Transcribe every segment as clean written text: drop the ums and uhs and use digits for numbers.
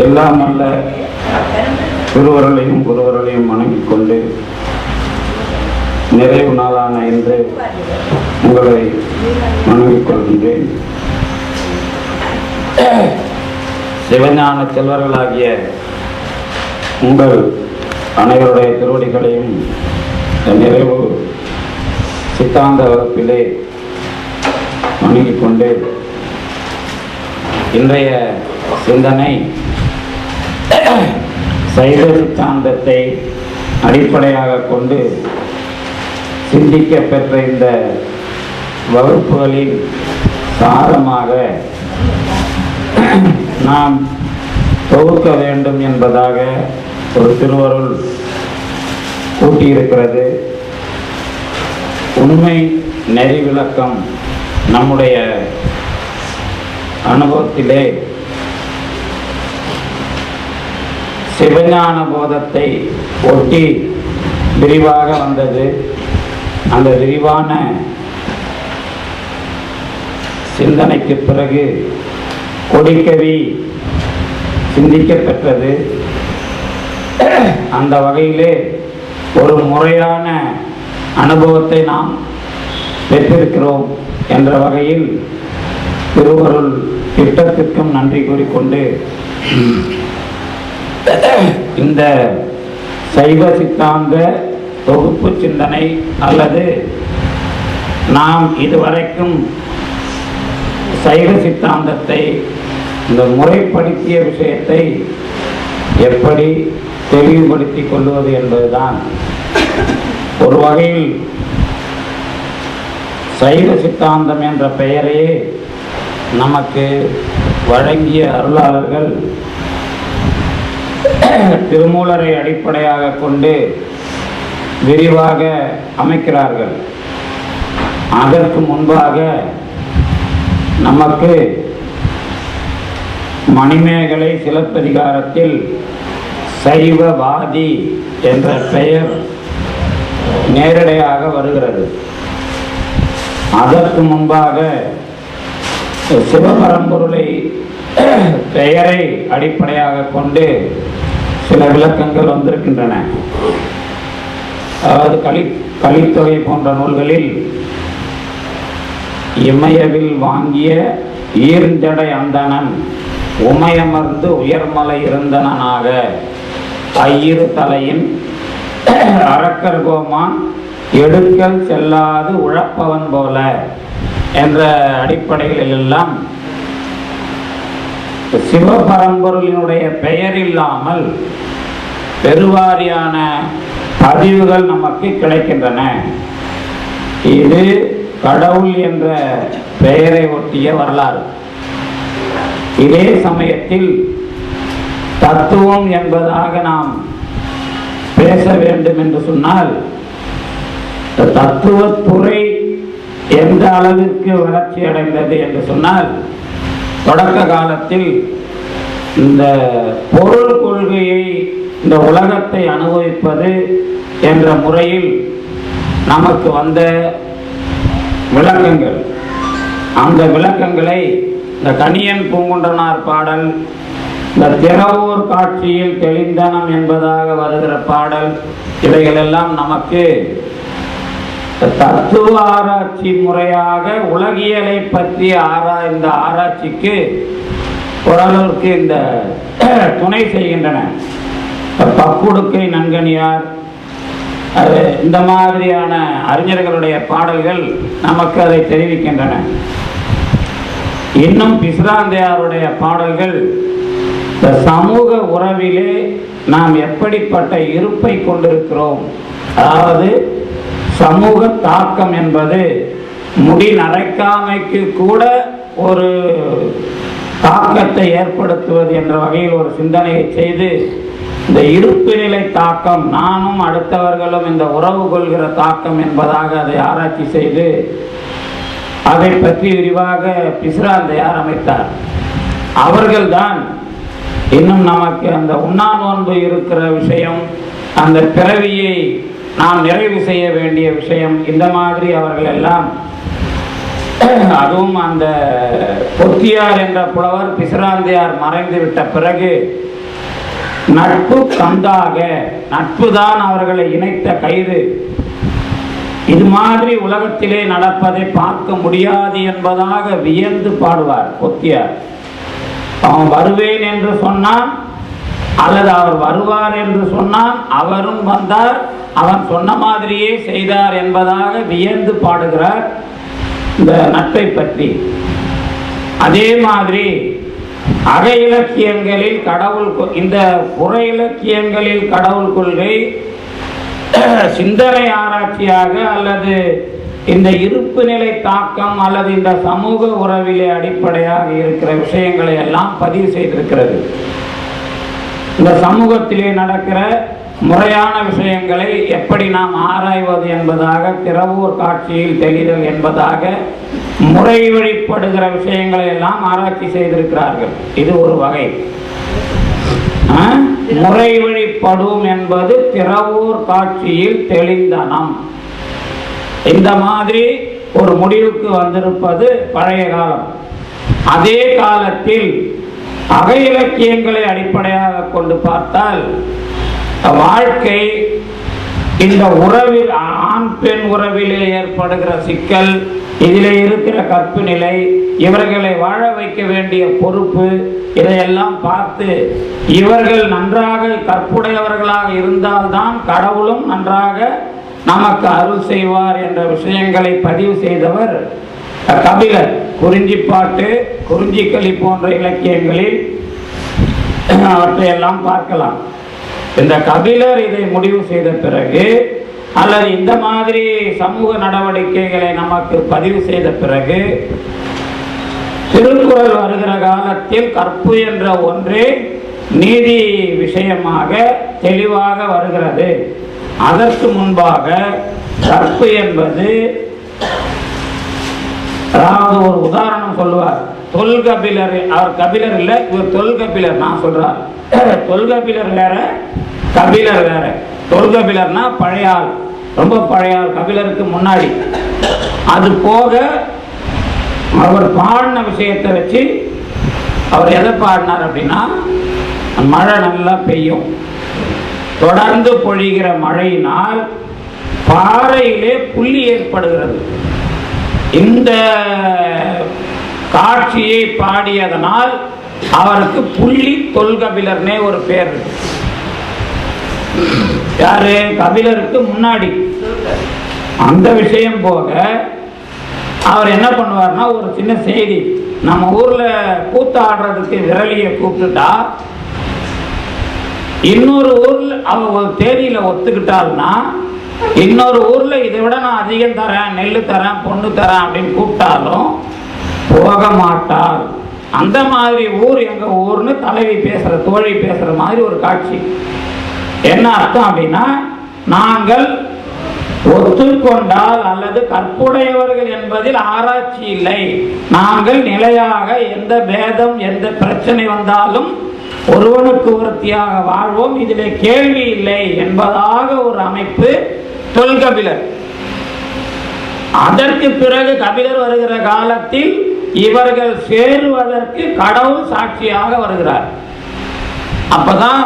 எல்லாம் அல்ல திருவருளையும் குருவருளையும் வணங்கிக் கொண்டு நிறைவு நாளான என்று உங்களை வணங்கிக் கொள்கின்றேன். சிவஞான செல்வர்களாகிய உங்கள் அனைவருடைய திருவடிகளையும் நிறைவு சித்தாந்த வகுப்பிலே வணங்கிக் கொண்டு இன்றைய சிந்தனை சைவ சித்தாந்தத்தை அடிப்படையாக கொண்டு சிந்திக்க பெற்ற இந்த வகுப்புகளின் சாரமாக நாம் தொகுக்க வேண்டும் என்பதாக ஒரு திருவருள் கூட்டியிருக்கிறது. உண்மை நெறி விளக்கம் நம்முடைய அனுபவத்திலே சிவஞான போதத்தை ஒட்டி விரிவாக வந்தது. அந்த விரிவான சிந்தனைக்கு பிறகு கொடிக்கவி சிந்திக்க பெற்றது. அந்த வகையிலே ஒரு முறையான அனுபவத்தை நாம் பெற்றிருக்கிறோம் என்ற வகையில் திருவருள் திட்டத்திற்கும் நன்றி கூறிக்கொண்டு இந்த சைவ சித்தாந்த தொகுப்பு சிந்தனை அல்லது நாம் இதுவரைக்கும் சைவ சித்தாந்தத்தை இந்த முறைப்படுத்திய விஷயத்தை எப்படி தெளிவுபடுத்திக் கொள்வது என்பதுதான். ஒரு வகையில் சைவ சித்தாந்தம் என்ற பெயரையே நமக்கு வழங்கிய அருளாளர்கள் திருமூலரை அடிப்படையாக கொண்டு விரிவாக அமைக்கிறார்கள். அதற்கு முன்பாக நமக்கு மணிமேகலை சிலப்பதிகாரத்தில் சைவவாதி என்ற பெயர் நேரடியாக வருகிறது. அதற்கு முன்பாக சிவபரம்பொருளை பெயரை அடிப்படையாக கொண்டு சில விளக்கங்கள் வந்திருக்கின்றன. அதாவது கலித்தொகை போன்ற நூல்களில் இமயவில் வாங்கிய ஈர்ந்தடை அந்தணன் உமையமர்ந்து உயர்மலை இருந்தனாக ஐயிரு தலையின் அரக்கர் கோமான் எடுக்கல் செல்லாது உழப்பவன் போல என்ற அடிப்படைகளில் எல்லாம் சிவபரம்பொருளினுடைய பெயர் இல்லாமல் பெருவாரியான பதிவுகள் நமக்கு கிடைக்கின்றன. இது கடவுள் என்ற பெயரை ஒட்டிய வரலாறு. இதே சமயத்தில் தத்துவம் என்பதாக நாம் பேச வேண்டும் என்று சொன்னால் தத்துவத்துறை எந்த அளவிற்கு வளர்ச்சி அடைந்தது என்று சொன்னால் தொடக்க காலத்தில் இந்த பொருள் கொள்கையை இந்த உலகத்தை அனுபவிப்பது என்ற முறையில் நமக்கு வந்த விளக்கங்கள், அந்த விளக்கங்களை இந்த கணியன் பூங்குன்றனார் பாடல், இந்த திறவூர் காட்சியில் தெளிந்தனம் என்பதாக வருகிற பாடல், இவைகளெல்லாம் நமக்கு தத்துவ ஆராய்ச்சி முறையாக உலகியலை பற்றி ஆராய்ந்த ஆராய்ச்சிக்கு ஓரளவிற்கு இந்த துணை செய்கின்றன. பக்குடுக்கை நன்கணியார் இந்த மாதிரியான அறிஞர்களுடைய பாடல்கள் நமக்கு அதை தெரிவிக்கின்றன. இன்னும் பிசிராந்தையாருடைய பாடல்கள் இந்த சமூக உறவிலே நாம் எப்படிப்பட்ட இருப்பை கொண்டிருக்கிறோம், அதாவது சமூக தாக்கம் என்பது முடி நரைக்காமைக்கு கூட ஒரு தாக்கத்தை ஏற்படுத்துவது என்ற வகையில் ஒரு சிந்தனையை செய்து இந்த இருப்பு நிலை தாக்கம், நானும் அடுத்தவர்களும் இந்த உறவு கொள்கிற தாக்கம் என்பதாக அதை ஆராய்ச்சி செய்து அதை பற்றி விரிவாக பிசிராந்தையார் அமைத்தார். அவர்கள்தான் இன்னும் நமக்கு அந்த உண்ணாநோன்பு இருக்கிற விஷயம், அந்த பிறவியை நாம் நிறைவு செய்ய வேண்டிய விஷயம், இந்த மாதிரி அவர்கள் எல்லாம் அதுவும் அந்த பொத்தியார் என்ற புலவர் பிசிராந்தையார் மறைந்து விட்ட பிறகு நட்பு கந்தாக, நட்புதான் அவர்களை இணைத்த கயிறு, இது மாதிரி உலகத்திலே நடப்பதை பார்க்க முடியாது என்பதாக வியந்து பாடுவார் பொத்தியார். அவன் வருவேன் என்று சொன்னான், அல்லது அவர் வருவார் என்று சொன்னான், அவரும் வந்தார், அவன் சொன்ன மாதிரியே செய்தார் என்பதாக வியந்து பாடுகிறார் இந்த நட்பை பற்றி. அதே மாதிரி அக இலக்கியங்களில் கடவுள், இந்த புற இலக்கியங்களில் கடவுள் கொள்கை சிந்தனை ஆராய்ச்சியாக அல்லது இந்த இருப்பு நிலை தாக்கம் அல்லது இந்த சமூக உறவிலே அடிப்படையாக இருக்கிற விஷயங்களை எல்லாம் பதிவு செய்திருக்கிறது. இந்த சமூகத்திலே நடக்கிற முறையான விஷயங்களை எப்படி நாம் ஆராய்வது என்பதாக, திறவூர் காட்சியில் தெளிதல் என்பதாக முறை வழிபடுகிற விஷயங்களை எல்லாம் ஆராய்ச்சி செய்திருக்கிறார்கள். இது ஒரு வகை. முறை வழிபடும் என்பது திறவூர் காட்சியில் தெளிந்தனம். இந்த மாதிரி ஒரு முடிவுக்கு வந்திருப்பது பழைய காலம். அதே காலத்தில் அக இலக்கியங்களை அடிப்படையாக கொண்டு பார்த்தால் வாழ்க்கை, இந்த உறவில், ஆண் பெண் உறவிலே ஏற்படுகிற சிக்கல், இதிலே இருக்கிற கற்பு நிலை, இவர்களை வாழ வைக்க வேண்டிய பொறுப்பு, இதையெல்லாம் பார்த்து இவர்கள் நன்றாக கற்புடையவர்களாக இருந்தால்தான் கடவுளும் நன்றாக நமக்கு அருள் செய்வார் என்ற விஷயங்களை பதிவு செய்தவர் கபிலர். குறிஞ்சிப்பாட்டு, குறிஞ்சிக்களி போன்ற இலக்கியங்களில் அவற்றையெல்லாம் பார்க்கலாம். இந்த கபிலர் இதை முடிவு செய்த பிறகு, அல்லது இந்த மாதிரி சமூக நடவடிக்கைகளை நமக்கு பதிவு செய்த பிறகு, திருக்குறள் வருகிற காலத்தில் கற்பு என்ற ஒன்றே நீதி விஷயமாக தெளிவாக வருகிறது. அதற்கு முன்பாக கற்பு என்பது, அதாவது ஒரு உதாரணம் சொல்லுவார். தொல்கபிலர், அவர் கபிலர் இல்லை, இவர் தொல்கபிலர். நான் சொல்றார், தொல்கபிலர் வேற, கபிலர் வேற. தொல்கபிலர்னா பழைய ஆள், ரொம்ப பழைய ஆள், கபிலருக்கு முன்னாடி. அது போக அவர் பாடின விஷயத்தை வச்சு அவர் எதை பாடினார் அப்படின்னா, மழை நல்லா பெய்யும், தொடர்ந்து பொழிகிற மழையினால் பாறையிலே புள்ளி ஏற்படுகிறது. இந்த காட்சியை பாடியதனால் அவருக்கு புள்ளி தொல்கபிலர்னே ஒரு பேர் இருக்கு. யாரு? கபிலருக்கு முன்னாடி. அந்த விஷயம் போக அவர் என்ன பண்ணுவார்னா, ஒரு சின்ன செய்தி, நம்ம ஊர்ல கூத்தாடுறதுக்கு விரலியை கூப்பிட்டுட்டா இன்னொரு ஊர்ல அவ ஒரு தேதியில ஒத்துக்கிட்டாள்னா, இன்னொரு ஊர்ல இதை விட நான் அதிகம் தரேன், நெல் தரேன், பொண்ணு தரேன் அப்படின்னு கூப்பிட்டாலும் போக மாட்டாள். அந்த மாதிரி ஊர் எங்க ஊர்னு தலைவி பேசுற, தோழி பேசுற மாதிரி ஒரு காட்சி. என்ன அர்த்தம் அப்படின்னா, நாங்கள் ஒத்துக்கொண்டால் அல்லது கற்புடையவர்கள் என்பதில் ஆராய்ச்சி இல்லை, நாங்கள் நிலையாக எந்த பேதம் எந்த பிரச்சனை வந்தாலும் ஒருவனுக்கு ஒருத்தியாக வாழ்வோம், இதிலே கேள்வி இல்லை என்பதாக ஒரு அமைப்பு தொல்கபிலர். அதற்கு பிறகு கபிலர் வருகிற காலத்தில் இவர்கள் சேருவதற்கு கடவுள் சாட்சியாக வருகிறார். அப்பதான்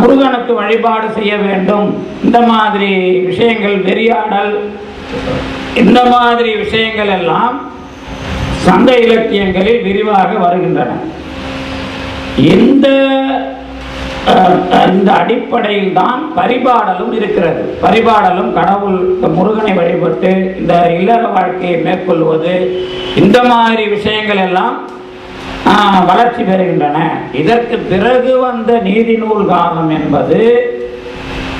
முருகனுக்கு வழிபாடு செய்ய வேண்டும், இந்த மாதிரி விஷயங்கள், வெறியாடல், இந்த மாதிரி விஷயங்கள் எல்லாம் சங்க இலக்கியங்களில் விரிவாக வருகின்றன. இந்த அடிப்படையில் தான் பரிபாடலும் இருக்கிறது. பரிபாடலும் கடவுள் முருகனை வழிபட்டு இந்த இல்லற வாழ்க்கையை மேற்கொள்வது, இந்த மாதிரி விஷயங்கள் எல்லாம் வளர்ச்சி பெறுகின்றன. இதற்கு பிறகு வந்த நீதி நூல் காலம் என்பது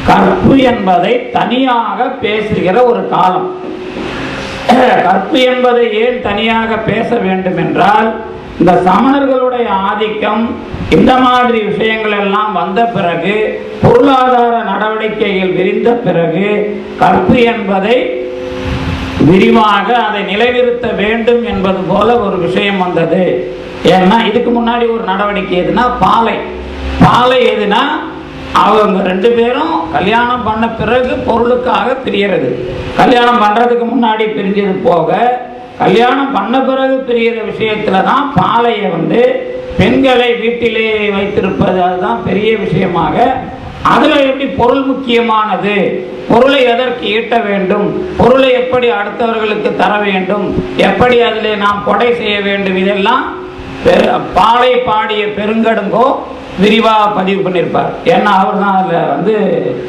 கற்பு என்பதை தனியாக பேசுகிற ஒரு காலம். கற்பு என்பதை ஏன் தனியாக பேச வேண்டும் என்றால், இந்த சமணர்களுடைய ஆதிக்கம், இந்த மாதிரி விஷயங்கள் எல்லாம் வந்த பிறகு, பொருளாதார நடவடிக்கைகள் விரிந்த பிறகு கற்பு என்பதை விரிவாக அதை நிலைநிறுத்த வேண்டும் என்பது போல ஒரு விஷயம் வந்தது. ஏன்னா இதுக்கு முன்னாடி ஒரு நடவடிக்கை எதுனா பாலை. பாலை எதுனா அவங்க ரெண்டு பேரும் கல்யாணம் பண்ண பிறகு பொருளுக்காக பிரியறது. கல்யாணம் பண்றதுக்கு முன்னாடி பிரிஞ்சது போக கல்யாணம் பண்ண பிறகு பிரிகிற விஷயத்துல தான் பாலையை பெண்களை வீட்டிலே வைத்திருப்பது அதுதான் பெரிய விஷயமாக. அதுல எப்படி பொருள் முக்கியமானது, பொருளை எதற்கு ஈட்ட வேண்டும், பொருளை எப்படி அடுத்தவர்களுக்கு தர வேண்டும், எப்படி அதிலே நாம் கொடை செய்ய வேண்டும், இதெல்லாம் பாலை பாடிய பெருங்கடுங்கோ விரிவாக பதிவு பண்ணியிருப்பார். ஏன்னா அவர் தான் அதுல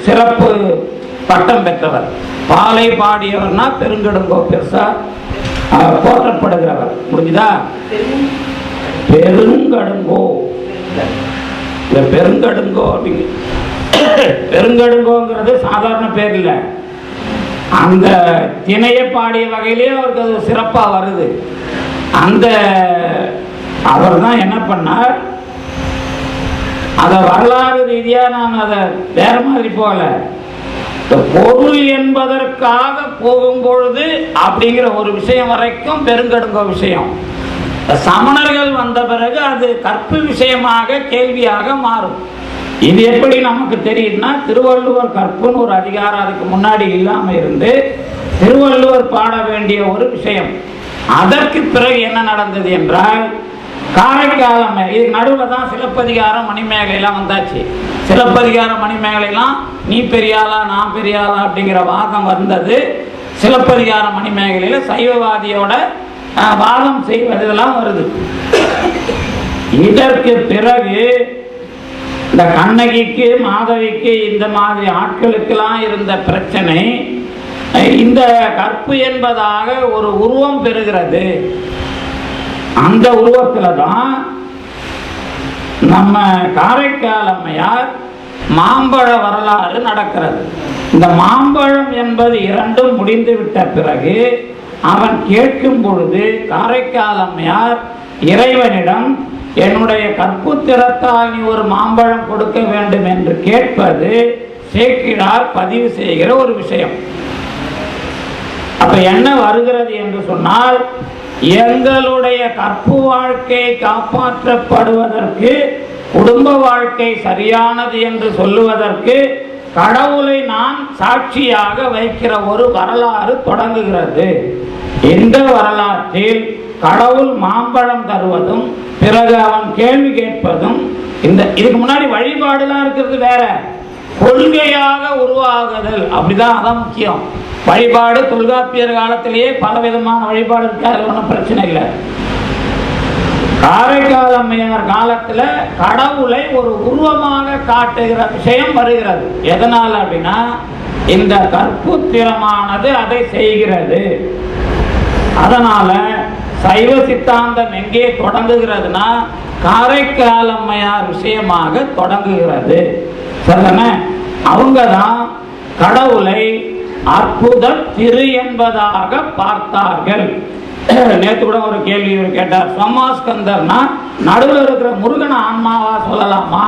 சிறப்பு பட்டம் பெற்றவர். பாலை பாடியவர்னா பெருங்கடுங்கோ பெருசா போற்றப்படுகிறவர். முடிஞ்சுதா? பெருங்கடுங்கோ, இந்த பெருங்கடுங்கோ அப்படிங்க, பெருங்கடுங்கோங்கிறது சாதாரண பேர் இல்ல, அந்த திணையை பாடிய வகையிலே அவருக்கு அது சிறப்பா வருது. அந்த அவர் தான் என்ன பண்ணார், அத வரலாறு ரீதியா நான் அதை வேற மாதிரி போகல, பொருள் என்பதற்காக போகும்பொழுது அப்படிங்கிற ஒரு விஷயம் வரைக்கும் பெருங்கடுங்கோ விஷயம். சமணர்கள் வந்த பிறகு அது கற்பு விஷயமாக கேள்வியாக மாறும். இது எப்படி நமக்கு தெரியுதுன்னா, திருவள்ளுவர் கற்புன்னு ஒரு அதிகாரம் அதுக்கு முன்னாடி இல்லாம இருந்து திருவள்ளுவர் பாட வேண்டிய ஒரு விஷயம். அதற்கு பிறகு என்ன நடந்தது என்றால், காரைக்காலம் இது நடுவில் தான் சிலப்பதிகாரம் மணிமேகலைலாம் வந்தாச்சு. சிலப்பதிகாரம் மணிமேகலைலாம் நீ பெரியாளா நான் பெரியாளா அப்படிங்கிற வாதம் வந்தது. சிலப்பதிகார மணிமேகலையில சைவவாதியோட வாதம் செய்வதெல்லாம் வருது. இதற்கு பிறகு இந்த கண்ணகிக்கு மாதவிக்கு இந்த மாதிரி ஆட்களுக்கெல்லாம் இருந்த பிரச்சனை இந்த கற்பு என்பதாக ஒரு உருவம் பெறுகிறது. அந்த உருவத்துல தான் நம்ம காரைக்கால் அம்மையார் மாம்பழ வரலாறு நடக்கிறது. இந்த மாம்பழம் என்பது இரண்டும் முடிந்து விட்ட பிறகு அவன் கேட்கும் பொழுது காரைக்கால் அம்மையார் இறைவனிடம் என்னுடைய கற்புத்திறத்தால் நீ ஒரு மாம்பழம் கொடுக்க வேண்டும் என்று கேட்பது சேக்கிழார் பதிவு செய்கிற ஒரு விஷயம். அப்ப என்ன வருகிறது என்று சொன்னால், எங்களுடைய கற்பு வாழ்க்கை காப்பாற்றப்படுவதற்கு, குடும்ப வாழ்க்கை சரியானது என்று சொல்லுவதற்கு கடவுளை நான் சாட்சியாக வைக்கிற ஒரு வரலாறு தொடங்குகிறது. இந்த வரலாற்றில் கடவுள் மாம்பழம் தருவதும் பிறகு அவன் கேள்வி கேட்பதும், இதுக்கு முன்னாடி வழிபாடுலாம் இருக்கிறது வேற, கொள்கையாக உருவாகுதல் அப்படிதான், அதான் முக்கியம். வழிபாடு தொல்காப்பியர் காலத்திலேயே பல விதமான வழிபாடு இருக்கு, அது ஒன்றும் பிரச்சனை இல்லை. காரைக்கால் அம்மையார் காலத்துல கடவுளை ஒரு உருவமாக காட்டுகிற விஷயம் வருகிறது. எதனால் அப்படின்னா, இந்த கற்புத்திறமானது அதை செய்கிறது. அதனால சைவ சித்தாந்தம் எங்கே தொடங்குகிறதுனா காரைக்கால் அம்மையார் விஷயமாக தொடங்குகிறது. சரிதானே? அவங்க தான் கடவுளை அற்புத திரு என்பதாக பார்த்தார்கள். நேற்று கூட ஒரு கேள்வி கேட்டார், சோமாஸ்கந்தர்னா நடுவில் இருக்கிற முருகனை ஆன்மாவா சொல்லலாமா?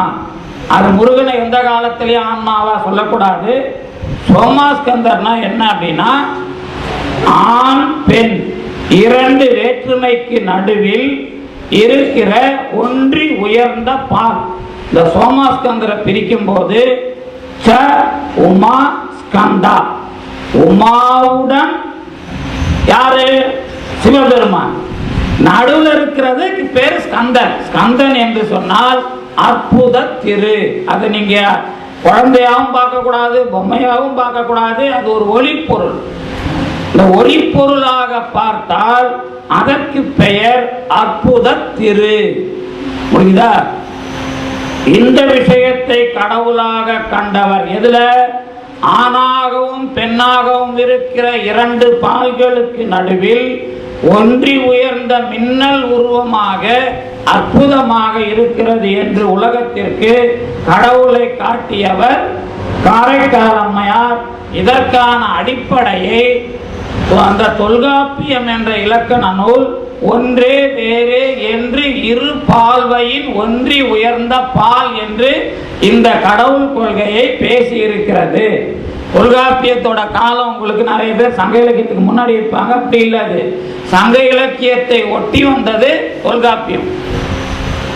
அது முருகனை எந்த காலத்திலேயும் ஆன்மாவா சொல்லக்கூடாது. சோமாஸ்கந்தர்னா என்ன அப்படின்னா, ஆண் பெண் இரண்டு வேற்றுமைக்கு நடுவில் இருக்கிற ஒன்றி உயர்ந்த பால். இந்த சோமாஸ்கந்தரை பிரிக்கும் போது ச உமா ஸ்கந்தா, உமாவுடன் யாரு? சிவபெருமான். நடுவில் இருக்கிறது பேர் ஸ்கந்தன். ஸ்கந்தன் என்று சொன்னால் அற்புத திரு. அது நீங்க குழந்தையாகவும் பார்க்க கூடாது, பொம்மையாகவும் பார்க்க கூடாது, அது ஒரு ஒளிப்பொருள். இந்த ஒளிப்பொருளாக பார்த்தால் அதற்கு பெயர் அற்புத திரு. புரியுதா? இந்த விஷயத்தை கடவுளாக கண்டவர் எதுல? ஆணாகவும் பெண்ணாகவும் இருக்கிற இரண்டு பால்களுக்கு நடுவில் ஒன்றி உயர்ந்த மின்னல் உருவமாக அற்புதமாக இருக்கிறது என்று உலகத்திற்கு கடவுளை காட்டியவர் காரைக்கால் அம்மையார். இதற்கான அடிப்படையை அந்த தொல்காப்பியம் என்ற இலக்கண நூல் ஒன்றே வேறே என்று இரு பால்வையின் ஒன்றி உயர்ந்த பால் என்று இந்த கடவுள் கொள்கையை பேசி இருக்கிறது. தொல்காப்பியத்தோட காலம் உங்களுக்கு நிறைய பேர் சங்க இலக்கியத்துக்கு முன்னாடி இருப்பாங்க, அப்படி இல்லாது சங்க இலக்கியத்தை ஒட்டி வந்தது தொல்காப்பியம்.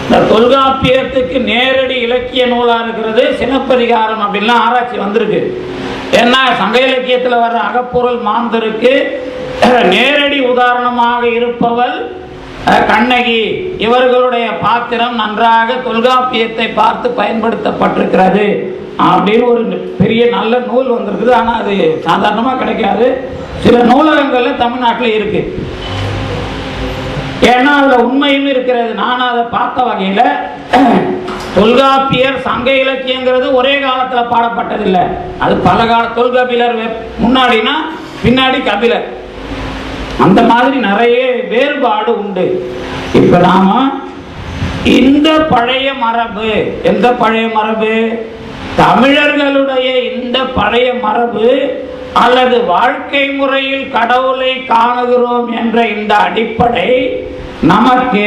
இந்த தொல்காப்பியத்துக்கு நேரடி இலக்கிய நூலா இருக்கிறது சிலப்பதிகாரம் அப்படின்லாம் ஆராய்ச்சி வந்திருக்கு. ஏன்னா சங்க இலக்கியத்தில் வர்ற அகப்பொருள் மாந்தருக்கு நேரடி உதாரணமாக இருப்பவள் கண்ணகி. இவர்களுடைய பாத்திரம் நன்றாக தொல்காப்பியத்தை பார்த்து பயன்படுத்தப்பட்டிருக்கிறது அப்படின்னு ஒரு பெரிய நல்ல நூல் வந்திருக்குது. ஆனால் அது சாதாரணமாக கிடைக்காது. சில நூலகங்கள்ல தமிழ்நாட்டில் இருக்கு. ஏன்னா அதுல உண்மையும் இருக்கிறது. நான் அதை பார்த்த வகையில் தொல்காப்பியர் சங்க இலக்கியங்கிறது ஒரே காலத்தில் பாடப்பட்டதில்லை. அது பல கால தொல்கபிலர் முன்னாடினா பின்னாடி கபிலர், அந்த மாதிரி நிறைய வேறுபாடு உண்டு. இப்ப நாம இந்த பழைய மரபு, எந்த பழைய மரபு, தமிழர்களுடைய இந்த பழைய மரபு அல்லது வாழ்க்கை முறையில் கடவுளை காணுகிறோம் என்ற இந்த அடிப்படை நமக்கு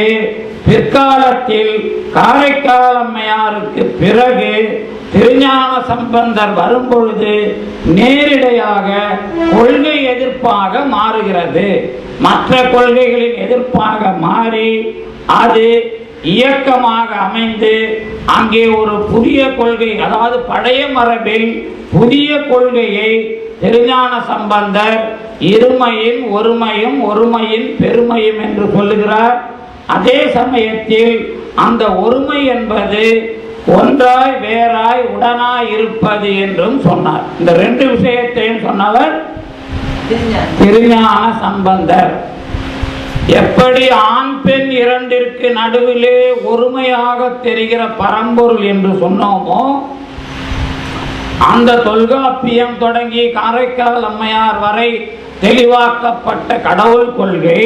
பிற்காலத்தில் காரைக்கால் அம்மையாருக்கு பிறகு திருஞான சம்பந்தர் வரும்பொழுது நேரிடையாக கொள்கை எதிர்ப்பாக மாறுகிறது. மற்ற கொள்கைகளின் எதிர்ப்பாக மாறி அது இயக்கமாக அமைந்து அங்கே ஒரு புதிய கொள்கை, அதாவது பழைய மரபில் புதிய கொள்கையை திருஞான சம்பந்தர் இருமையின் ஒருமையும் ஒருமையின் பெருமையும் என்று சொல்லுகிறார். அதே சமயத்தில் அந்த ஒருமை என்பது ஒன்றாய் வேறாய் உடனாய் இருப்பது என்றும் சொன்னார். இந்த ரெண்டு விஷயத்தையும் சொன்னவர் திருஞான சம்பந்தர். எப்படி ஆண் பெண் இரண்டிற்கு நடுவிலே ஒருமையாக தெரிகிற பரம்பொருள் என்று சொன்னோமோ, அந்த தொல்காப்பியம் தொடங்கி காரைக்கால் அம்மையார் வரை தெளிவாக்கப்பட்ட கடவுள் கொள்கை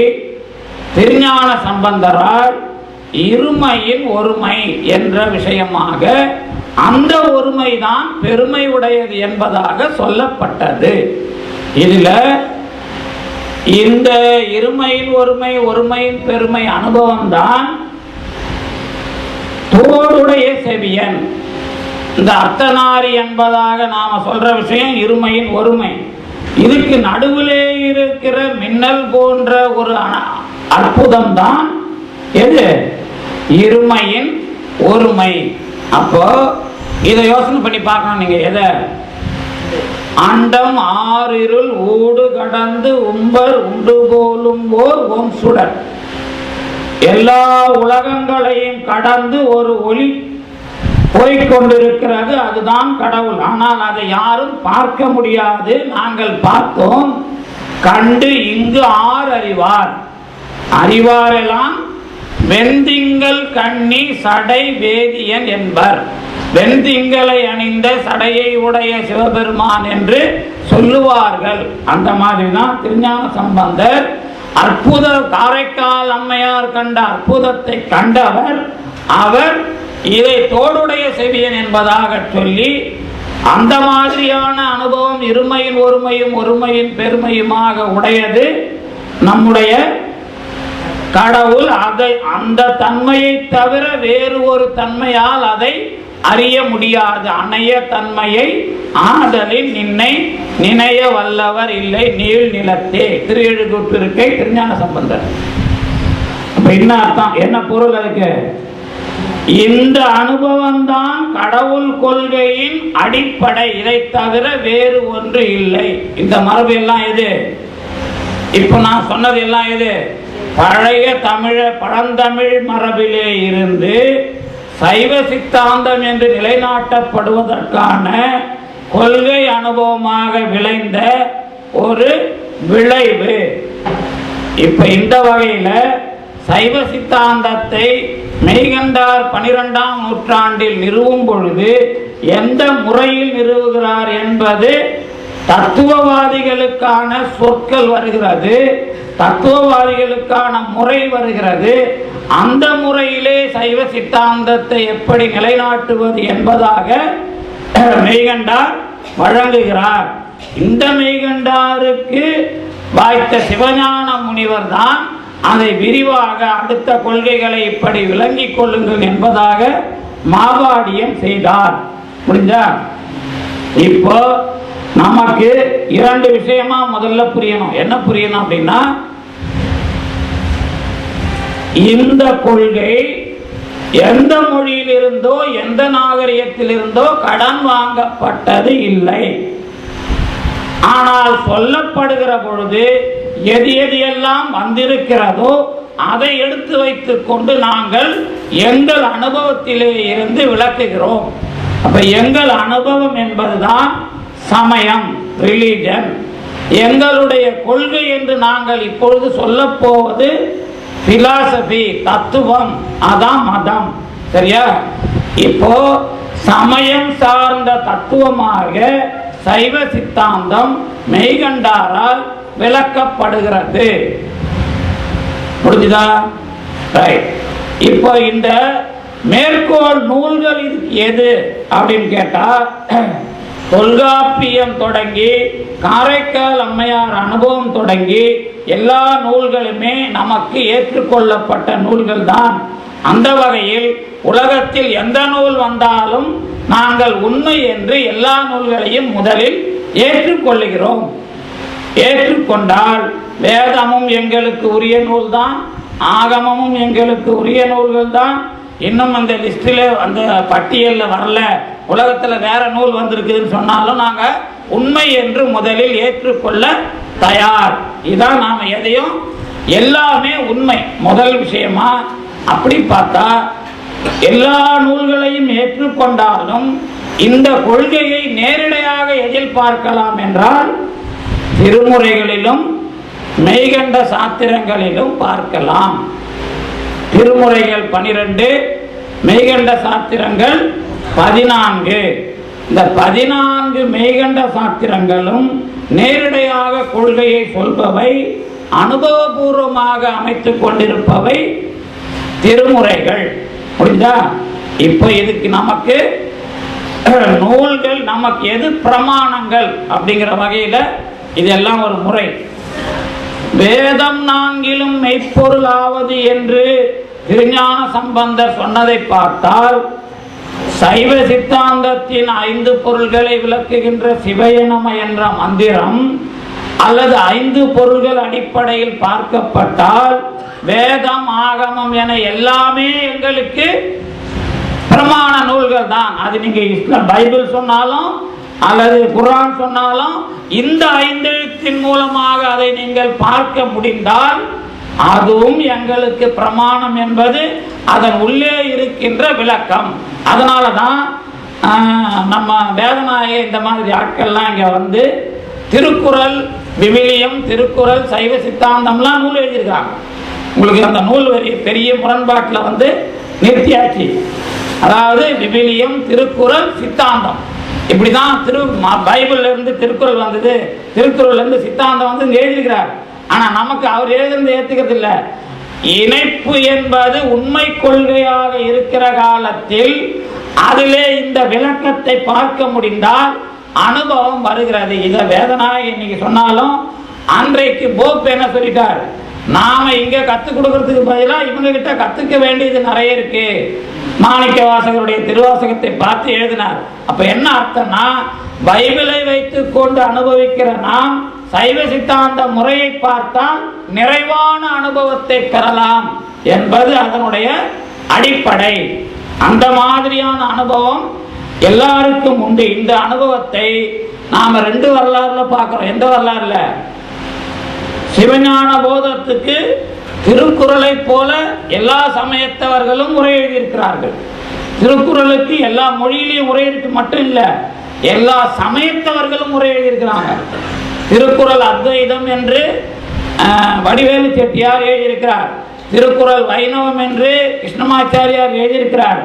திருஞான சம்பந்தரால் இருமையின் ஒருமை என்ற விஷயமாக அந்த ஒருமைதான் பெருமை உடையது என்பதாக சொல்லப்பட்டது. இதுல இந்த இருமையின் ஒருமை ஒருமையின் பெருமை அனுபவம் தான் தோடுடைய செவியன். இந்த அர்த்தநாரி என்பதாக நாம சொல்ற விஷயம் இருமையின் ஒருமை. இதுக்கு நடுவிலே இருக்கிற மின்னல் போன்ற ஒரு அற்புதம் தான் எது? இருமையின் ஒருமை. அப்போ இதை யோசனை பண்ணி பார்க்கணும். நீங்க எதை? அண்டம் ஆறிருள் ஊடு கடந்து உம்பர் உண்டு போலும் ஓர் ஓம் சுடர். எல்லா உலகங்களையும் கடந்து ஒரு ஒளி போய்கொண்டிருக்கிறது, அதுதான் கடவுள். ஆனால் அதை யாரும் பார்க்க முடியாது. நாங்கள் பார்த்தோம், கண்டு இங்கு ஆர் அறிவார். அறிவாரெல்லாம் வெண்திங்கள் கண்ணி சடை வேதியன் என்பர். வெண்திங்களை அணிந்த சடையை உடைய சிவபெருமான் என்று சொல்லுவார்கள். அந்த மாதிரி தான் திருஞான சம்பந்தர் அற்புத காரைக்கால் அம்மையார் கண்ட அற்புதத்தை கண்டவர். அவர் இதை தோடுடைய செவியன் என்பதாக சொல்லி அந்த மாதிரியான அனுபவம் இருமையின் ஒருமையும் ஒருமையின் பெருமையுமாக உடையது நம்முடைய கடவுள். அதை அந்த தன்மையை தவிர வேறு ஒரு தன்மையால் அதை அறிய முடியாது. அணைய தன்மையை ஆதலில் நின்னை நினைய வல்லவர் இல்லை நீள் நிலத்தே. திருஎழுகூற்றிருக்கை திருஞான சம்பந்தர். அப்ப என்ன அர்த்தம், என்ன பொருள் அதுக்கு? இந்த அனுபவம் தான் கடவுள் கொள்கையின் அடிப்படை. இதை தவிர வேறு ஒன்று இல்லை. இந்த மரபு எல்லாம் எது? இப்ப நான் சொன்னது எல்லாம் எது? பழைய தமிழ பழந்தமிழ் மரபிலே இருந்து சைவ சித்தாந்தம் என்று நிலைநாட்டப்படுவதற்கான கொள்கை அனுபவமாக விளைந்த ஒரு விளைவு. இப்ப இந்த வகையில சைவ சித்தாந்தத்தை மெய்கண்டார் 12ஆம் நூற்றாண்டில் நிறுவும் பொழுது எந்த முறையில் நிறுவுகிறார் என்பது தத்துவவாதிகளுக்கான சொற்கள் வருகிறது, தத்துவவாதிகளுக்கான முறை வருகிறது. அந்த முறையிலே சைவ சித்தாந்தத்தை எப்படி நிலைநாட்டுவது என்பதாக மெய்கண்டார் வழங்குகிறார். இந்த மெய்கண்டாருக்கு வாய்த்த சிவஞான முனிவர் தான் அதை விரிவாக அடுத்த கொள்கைகளை இப்படி விளங்கிக் கொள்ளுங்கள் என்பதாக மாபாடியம் செய்தார். புரிஞ்சா? இப்போ நமக்கு இரண்டு விஷயமா முதல்ல புரியணும். என்ன புரியணும் அப்படின்னா, இந்த கொள்கை எந்த மொழியில் இருந்தோ எந்த நாகரிகத்தில் இருந்தோ கடன் வாங்கப்பட்டது இல்லை. ஆனால் சொல்லப்படுகிற பொழுது எது எது எல்லாம் வந்திருக்கிறதோ அதை எடுத்து வைத்துக் கொண்டு நாங்கள் எங்கள் அனுபவத்திலே இருந்து விளக்குகிறோம். அப்ப எங்கள் அனுபவம் என்பதுதான் சமயம், ரிலிஜன். எங்களுடைய கொள்கை என்று நாங்கள் இப்பொழுது சொல்ல போவது பிலாசபி, தத்துவம், அதான் மதம். சரியா? இப்போ சமயம் சார்ந்த தத்துவமாக சைவ சித்தாந்தம் மெய்கண்டாரால் விளக்கப்படுகிறது. புரிஞ்சுதா? ரைட். இப்போ இந்த மேற்கோள் நூல்கள் எது அப்படின்னு கேட்டா, தொல்காப்பியம் தொடங்கி காரைக்கால் அம்மையார் அனுபவம் தொடங்கி எல்லா நூல்களுமே நமக்கு ஏற்றுக்கொள்ளப்பட்ட நூல்கள் தான். அந்த வகையில் உலகத்தில் எந்த நூல் வந்தாலும் நாங்கள் உண்மை என்று எல்லா நூல்களையும் முதலில் ஏற்றுக்கொள்ளுகிறோம். ஏற்றுக்கொண்டால் வேதமும் எங்களுக்கு உரிய நூல்தான், ஆகமமும் எங்களுக்கு உரிய நூல்கள் தான். இன்னும் அந்த லிஸ்டில் அந்த பட்டியலில் வரல, உலகத்தில் வேற நூல் வந்திருக்குதுன்னு சொன்னாலும் நாங்கள் உண்மை என்று முதலில் ஏற்றுக்கொள்ள தயார். இதான் நாம் எதையும் எல்லாமே உண்மை முதல் விஷயமா. அப்படி பார்த்தா எல்லா நூல்களையும் ஏற்றுக்கொண்டாலும் இந்த கொள்கையை நேரடியாக எதில் பார்க்கலாம் என்றால் திருமுறைகளிலும் மெய்கண்ட சாத்திரங்களிலும் பார்க்கலாம். திருமுறைகள் 12, மெய்கண்ட சாத்திரங்கள் 14. இந்த 14 மெய்கண்ட சாத்திரங்களும் நேரடியாக கொள்கையை சொல்பவை, அனுபவபூர்வமாக அமைத்துக் கொண்டிருப்பவை திருமுறைகள். புரியுதா? இப்போ இதுக்கு நமக்கு நூல்கள் நமக்கு எது பிரமாணங்கள் அப்படிங்கிற வகையில இதெல்லாம் ஒரு முறை. வேதம் நான்கிலும் மெய்ப்பொருள் ஆவது என்று திருஞான சம்பந்தர் சொன்னதை பார்த்தால், சைவ சித்தாந்தத்தின் 5 பொருள்களை விளக்குகின்ற சிவயனம என்ற மந்திரம் அல்லது 5 பொருள்கள் அடிப்படையில் பார்க்கப்பட்டால் வேதம், ஆகமம் என எல்லாமே எங்களுக்கு பிரமாண நூல்கள் தான். அது நீங்க இஸ்லாம் பைபிள் சொன்னாலும் அல்லது குர்ஆன் சொன்னாலும் இந்த 5 எழுத்தின் மூலமாக அதை நீங்கள் பார்க்க முடிந்தால் அதுவும் எங்களுக்கு பிரமாணம் என்பது அதன் உள்ளே இருக்கின்ற விளக்கம். அதனால தான் நம்ம வேதநாயக இந்த மாதிரி ஆட்கள்லாம் இங்கே வந்து திருக்குறள், விவிலியம், திருக்குறள், சைவ சித்தாந்தம்லாம் நூல் எழுதியிருக்காங்க. உங்களுக்கு அந்த நூல் வரி பெரிய முரண்பாட்டில் வந்து நிறுத்தியாச்சு. அதாவது விவிலியம், திருக்குறள், சித்தாந்தம் இப்படிதான். பைபிள்ல இருந்து திருக்குறள் வந்தது, திருக்குறள்ல இருந்து சித்தாந்தம் வந்து எழுதிக்கிறார். ஆனா நமக்கு அவர் எழுதுறது ஏத்துக்கிறது இல்லை. இணைப்பு என்பது உண்மை கொள்கையாக இருக்கிற காலத்தில் அதிலே இந்த விளக்கத்தை பார்க்க முடிந்தால் அனுபவம் வருகிறது. இதை வேதநாயகர் இன்னைக்கு சொன்னாலும் அன்றைக்கு போப் என்ன சொல்லிட்டார், நாம இங்க கத்துக் கொடுக்கறதுக்கு பதிலாக இவங்க கிட்ட கத்துக்க வேண்டியது நிறைய இருக்கு. மாணிக்க வாசகருடைய திருவாசகத்தை பார்த்து எழுதினார். அப்ப என்ன அர்த்தம்னா, பைபிளை வைத்துக் கொண்டு அனுபவிக்கிற நாம் சைவ சித்தாந்த முறையை பார்த்தால் நிறைவான அனுபவத்தை பெறலாம் என்பது அதனுடைய அடிப்படை. அந்த மாதிரியான அனுபவம் எல்லாருக்கும் உண்டு. இந்த அனுபவத்தை நாம 2 வரலாறுல பார்க்கிறோம். எந்த வரலாறுல? சிவஞான போதத்துக்கு திருக்குறளை போல எல்லா சமயத்தவர்களும் உரை எழுதியிருக்கிறார்கள். திருக்குறளுக்கு எல்லா மொழியிலையும் உரை எழுதி மட்டும் இல்லை, எல்லா சமயத்தவர்களும் உரை எழுதியிருக்கிறாங்க. திருக்குறள் அத்வைதம் என்று வடிவேலு செட்டியார் எழுதியிருக்கிறார். திருக்குறள் வைணவம் என்று கிருஷ்ணமாச்சாரியார் எழுதியிருக்கிறார்.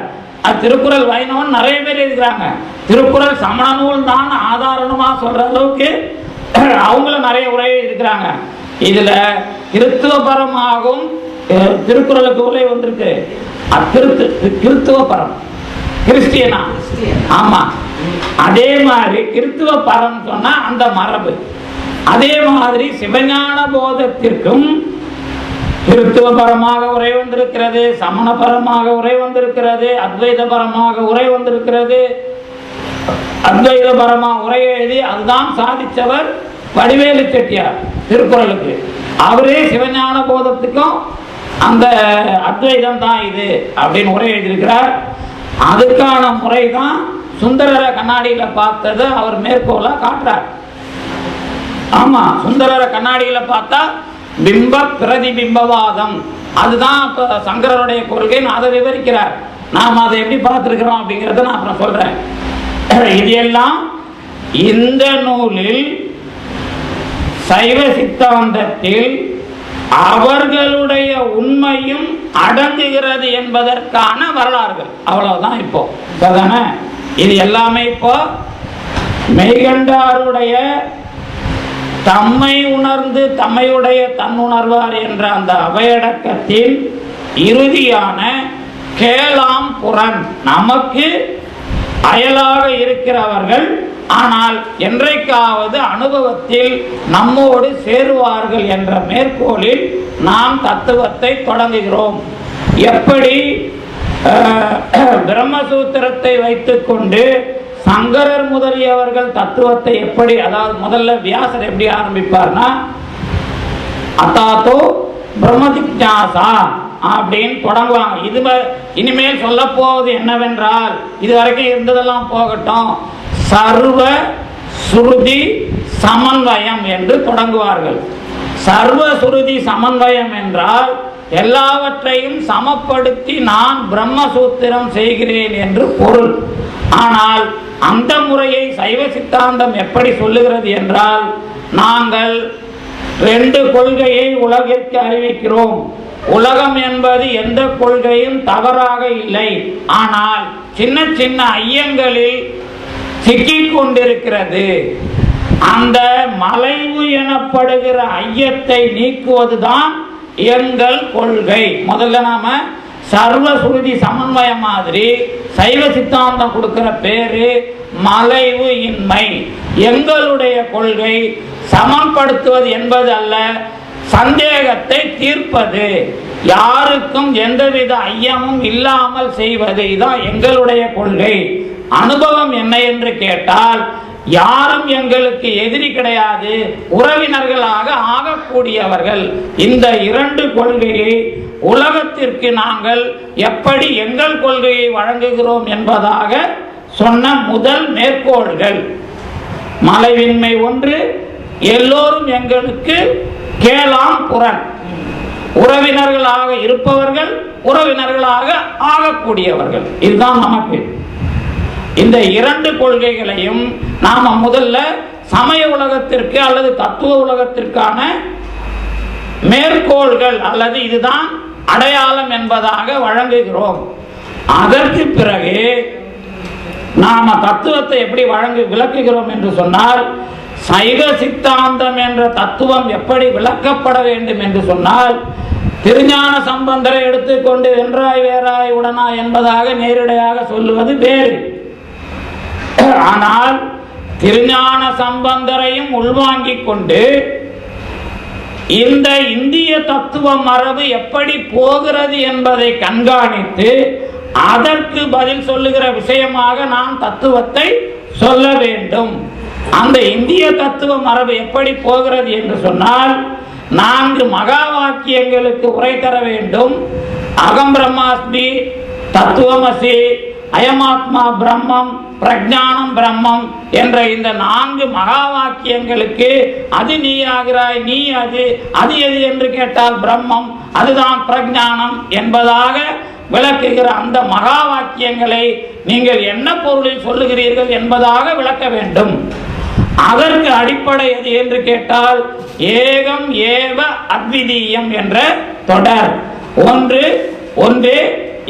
திருக்குறள் வைணவம் நிறைய பேர் எழுதுகிறாங்க. திருக்குறள் சமண நூல் தான் ஆதாரமா சொல்ற அளவுக்கு அவங்களும் நிறைய உரை இருக்கிறாங்க. இதுல கிறித்துவபரமாகவும் திருக்குறளுக்கு உரை வந்திருக்கு. கிறித்துவபரம் கிறிஸ்டியனா? ஆமா. அதே மாதிரி கிறித்துவ பரம் சொன்னா அந்த மரபு. அதே மாதிரி சிவஞான போதத்திற்கும் கிறித்துவபரமாக உரை வந்திருக்கிறது, சமணபரமாக உரை வந்திருக்கிறது, அத்வைதபரமாக உரை வந்திருக்கிறது. அத்வைதபரமாக உரை எழுதி அதுதான் சாதிச்சவர் வடிவேலு செட்டியார் திருக்குறளுக்கு. அவரே சிவஞான போதத்துக்கும் அந்த அத்வைதம் தான் இது அப்படின்னு உரை எழுதியிருக்கிறார். அதுக்கான முறை தான் சுந்தரரை கண்ணாடியில் பார்த்தது அவர் மேற்கோளா காட்டுறார். ஆமா, சுந்தரரை கண்ணாடியில பார்த்தா பிம்ப பிரதிபிம்பவாதம், அதுதான் இப்ப சங்கரருடைய கொள்கை. அதை விவரிக்கிறார். நாம் அதை எப்படி பார்த்திருக்கிறோம் அப்படிங்கிறத நான் அப்புறம் சொல்றேன். இது எல்லாம் இந்த நூலில் சைவ சித்தாந்தத்தில் அவர்களுடைய உண்மையும் அடங்குகிறது என்பதற்கான வரலாறுகள். அவ்வளவுதான். இப்போ இது எல்லாமே இப்போ மெய்கண்டாருடைய தம்மை உணர்ந்து தம்மையுடைய தன்னுணர்வார் என்ற அந்த அவையடக்கத்தின் இறுதியான கேளாம் புறன், நமக்கு அயலாக இருக்கிறவர்கள் ஆனால் என்றைக்காவது அனுபவத்தில் நம்மோடு சேருவார்கள் என்ற மேற்கோளில் நாம் தத்துவத்தை தொடங்குகிறோம். எப்படி பிரம்மசூத்திரத்தை வைத்துக்கொண்டு சங்கரர் முதலியவர்கள் தத்துவத்தை எப்படி, அதாவது முதல்ல வியாசர் எப்படி ஆரம்பிப்பார்னா அத்தாத்தோ பிரம்மஜிக்ஞாசா அப்படின்னு தொடங்குவாங்க. இது இனிமேல் சொல்ல போவது என்னவென்றால், இதுவரைக்கும் இருந்ததெல்லாம் போகட்டும், சர்வ சுருதி சமன்வயம் என்று தொடங்குவார்கள். சர்வ சுருதி சமன்வயம் என்றால் எல்லாவற்றையும் சமப்படுத்தி நான் பிரம்மசூத்திரம் செய்கிறேன் என்று பொருள். ஆனால் அந்த முறையை சைவ சித்தாந்தம் எப்படி சொல்லுகிறது என்றால், நாங்கள் 2 கொள்கையை உலகிற்கு அறிவிக்கிறோம். உலகம் என்பது எந்த கொள்கையும் தவறாக இல்லை, ஆனால் சின்ன சின்ன ஐயங்களில் சிக்கிக் கொண்டிருக்கிறது. அந்த மலைவு எனப்படுகிற ஐயத்தை நீக்குவதுதான் எங்கள் கொள்கை. முதல்ல நாம சர்வ சுருதி சமன்வயம் மாதிரி சைவ சித்தாந்தம் கொடுக்கிற பேரு மலைவு இன்மை. எங்களுடைய கொள்கை சமப்படுத்துவது என்பது அல்ல, சந்தேகத்தை தீர்ப்பது, யாருக்கும் எந்தவித ஐயமும் இல்லாமல் செய்வது. இதுதான் எங்களுடைய கொள்கை. அனுபவம் என்ன என்று கேட்டால், யாரும் எங்களுக்கு எதிரி கிடையாது, உறவினர்களாக ஆகக்கூடியவர்கள். இந்த 2 கொள்கையை உலகத்திற்கு நாங்கள் எப்படி எங்கள் கொள்கையை வழங்குகிறோம் என்பதாக சொன்ன முதல் மேற்கோள்கள். மலைவின்மை ஒன்று, எல்லோரும் எங்களுக்கு கேளாம் புறன், உறவினர்களாக இருப்பவர்கள், உறவினர்களாக ஆகக்கூடியவர்கள். இதுதான் நமக்கு. இந்த 2 கொள்கைகளையும் நாம முதல்ல சமய உலகத்திற்கு அல்லது தத்துவ உலகத்திற்கான மேற்கோள்கள் அல்லது இதுதான் அடையாளம் என்பதாக வழங்குகிறோம். அதற்கு பிறகு நாம தத்துவத்தை எப்படி விளக்குகிறோம் என்று சொன்னால், சைவ சித்தாந்தம் என்ற தத்துவம் எப்படி விளக்கப்பட வேண்டும் என்று சொன்னால், திருஞான சம்பந்தரை எடுத்துக்கொண்டு வென்றாய் வேறாய் உடனா என்பதாக நேரடியாக சொல்லுவது வேறு. ஆனால் திருஞான சம்பந்தரையும் உள்வாங்கிக் கொண்டு இந்த இந்திய தத்துவ மரபு எப்படி போகிறது என்பதை கண்காணித்து அதற்கு பதில் சொல்லுகிற விஷயமாக நாம் தத்துவத்தை சொல்ல வேண்டும். அந்த இந்திய தத்துவ மரபு எப்படி போகிறது என்று சொன்னால், 4 மகா வாக்கியங்களுக்கு உரை தர வேண்டும். அகம் பிரம்மாஸ்மி, தத்துவமசி, அயமாத்மா பிரம்மம், பிரஜானம் பிரம்மம் என்ற இந்த 4 மகா வாக்கியங்களுக்கு அது நீ ஆகிறாய், நீ அது எது என்று கேட்டால் பிரம்மம், அதுதான் பிரஜானம் என்பதாக விளக்குகிற அந்த மகா வாக்கியங்களை நீங்கள் என்ன பொருளில் சொல்லுகிறீர்கள் என்பதாக விளக்க வேண்டும். அதற்கு அடிப்படை எது என்று கேட்டால், ஏகம் ஏவ அத்விதீயம் என்ற தொடர். ஒன்று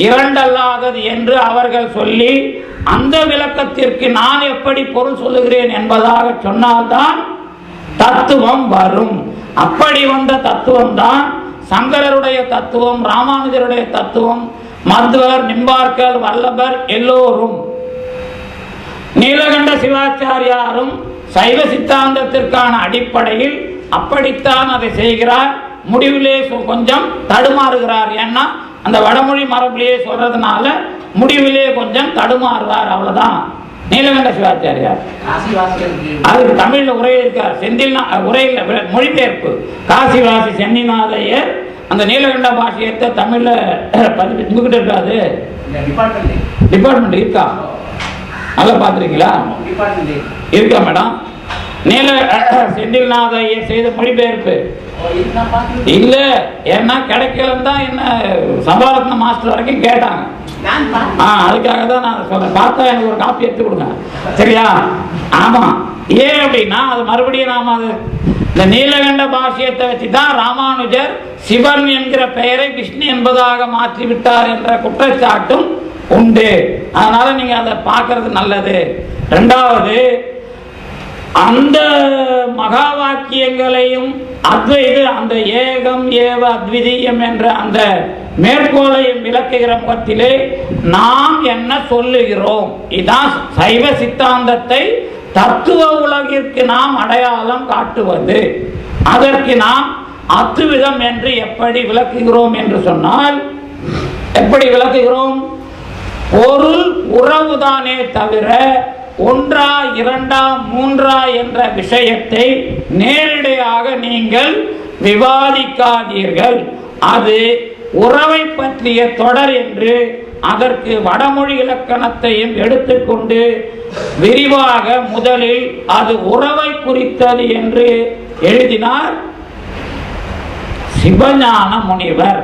இரண்டல்லாதது என்று அவர்கள் சொல்லி அந்த விளக்கத்திற்கு நான் எப்படி பொருள் சொல்லுகிறேன் என்பதாக சொன்னால்தான் தத்துவம் வரும். அப்படி வந்த தத்துவம் தான் சங்கரருடைய தத்துவம், ராமானுஜருடைய தத்துவம், மத்வர், நிம்பார்க்கர், வல்லபர் எல்லோரும். நீலகண்ட சிவாச்சாரியாரும் சைவ சித்தாந்தத்திற்கான அடிப்படையில் அப்படித்தான் அதை செய்கிறார். முடிவிலே கொஞ்சம் தடுமாறுகிறார். ஏன்னா அந்த வடமொழி மரபிலேயே சொல்றதுனால முடிவிலே கொஞ்சம் தடுமாறுவார், அவ்வளவுதான். நீலகண்ட சிவாச்சாரியார் அதுக்கு தமிழ்ல உரை இருக்கார். செந்தில் உரையில் மொழிபெயர்ப்பு காசிவாசி சென்னிநாதையர் அந்த நீலகண்ட பாஷையத்தை தமிழ்ல பதிப்பிட்டு இருக்காது. டிபார்ட்மெண்ட் இருக்கா? நல்லா பார்த்துருக்கீங்களா? இருக்கா மேடம்? நீல செந்தில்நாத செய்த மொழிபெயர்ப்பு இல்ல, ஏன்னா கிடைக்கலன்னு தான் என்ன சபாரத்ன மாஸ்டர் வரைக்கும் கேட்டாங்க. அதுக்காக தான் நான் சொல்றேன், பார்த்தா எனக்கு ஒரு காப்பி எடுத்து கொடுங்க, சரியா? ஆமா, ஏன் அப்படின்னா அது மறுபடியும் நாம அது இந்த நீலகண்ட பாஷ்யத்தை வச்சுதான் ராமானுஜர் சிவன் என்கிற பெயரை விஷ்ணு என்பதாக மாற்றி விட்டார் என்ற குற்றச்சாட்டும் உண்டு. அதனால நீங்க அதை பார்க்கறது நல்லது. இரண்டாவது, அந்த மகா வாக்கியங்களையும் அந்த ஏகம் ஏவ அத்விதீயம் என்ற அந்த மேற்கோளையும் விளக்குகிற முகத்திலே நாம் என்ன சொல்லுகிறோம்? இதான் சைவ சித்தாந்தத்தை தத்துவ உலகிற்கு நாம் அடையாளம் காட்டுவது. அதற்கு நாம் அத்துவிதம் என்று எப்படி விளக்குகிறோம் என்று சொன்னால், எப்படி விளக்குகிறோம்? பொருள் உறவுதானே தவிர ஒன்றா இரண்டா மூன்றா என்ற விஷயத்தை நேரடியாக நீங்கள் விவாதிக்காதீர்கள். அது உறவை பற்றிய தொடர் என்று அதற்கு வடமொழி இலக்கணத்தையும் எடுத்துக்கொண்டு விரிவாக முதலில் அது உறவை குறித்தது என்று எழுதினார் சிவஞான முனிவர்.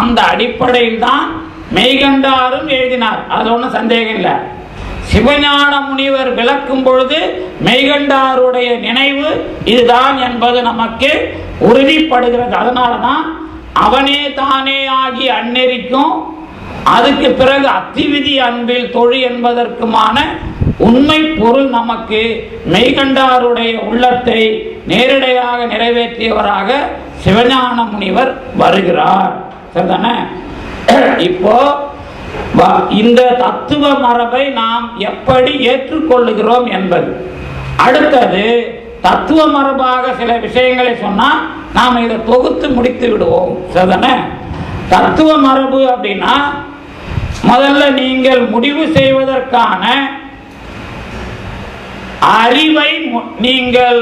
அந்த அடிப்படையில் தான் மெய்கண்டாரும் எழுதினார், அது ஒன்றும் சந்தேகம் இல்லை. சிவஞான முனிவர் விளக்கும் பொழுது மெய்கண்டாருடைய நினைவு இதுதான் என்பது நமக்கு உறுதிப்படுகிறது. அதனாலதான் அவனே தானே ஆகி அந்நெறிக்கும் அதுக்கு பிறகு அத்திவிதி அன்பில் தொழு என்பதற்குமான உண்மை பொருள் நமக்கு மெய்கண்டாருடைய உள்ளத்தை நேரடியாக நிறைவேற்றியவராக சிவஞான முனிவர் வருகிறார். சரிதானே? இப்போ இந்த தத்துவ மரபை நாம் எப்படி ஏற்றுக்கொள்ளுகிறோம் என்பது. அடுத்தது, தத்துவ மரபாக சில விஷயங்களை சொன்னா நாம் இதை தொகுத்து முடித்து விடுவோம். சரிதானே? தத்துவ மரபு அப்படின்னா முதல்ல நீங்கள் முடிவு செய்வதற்கான அறிவை நீங்கள்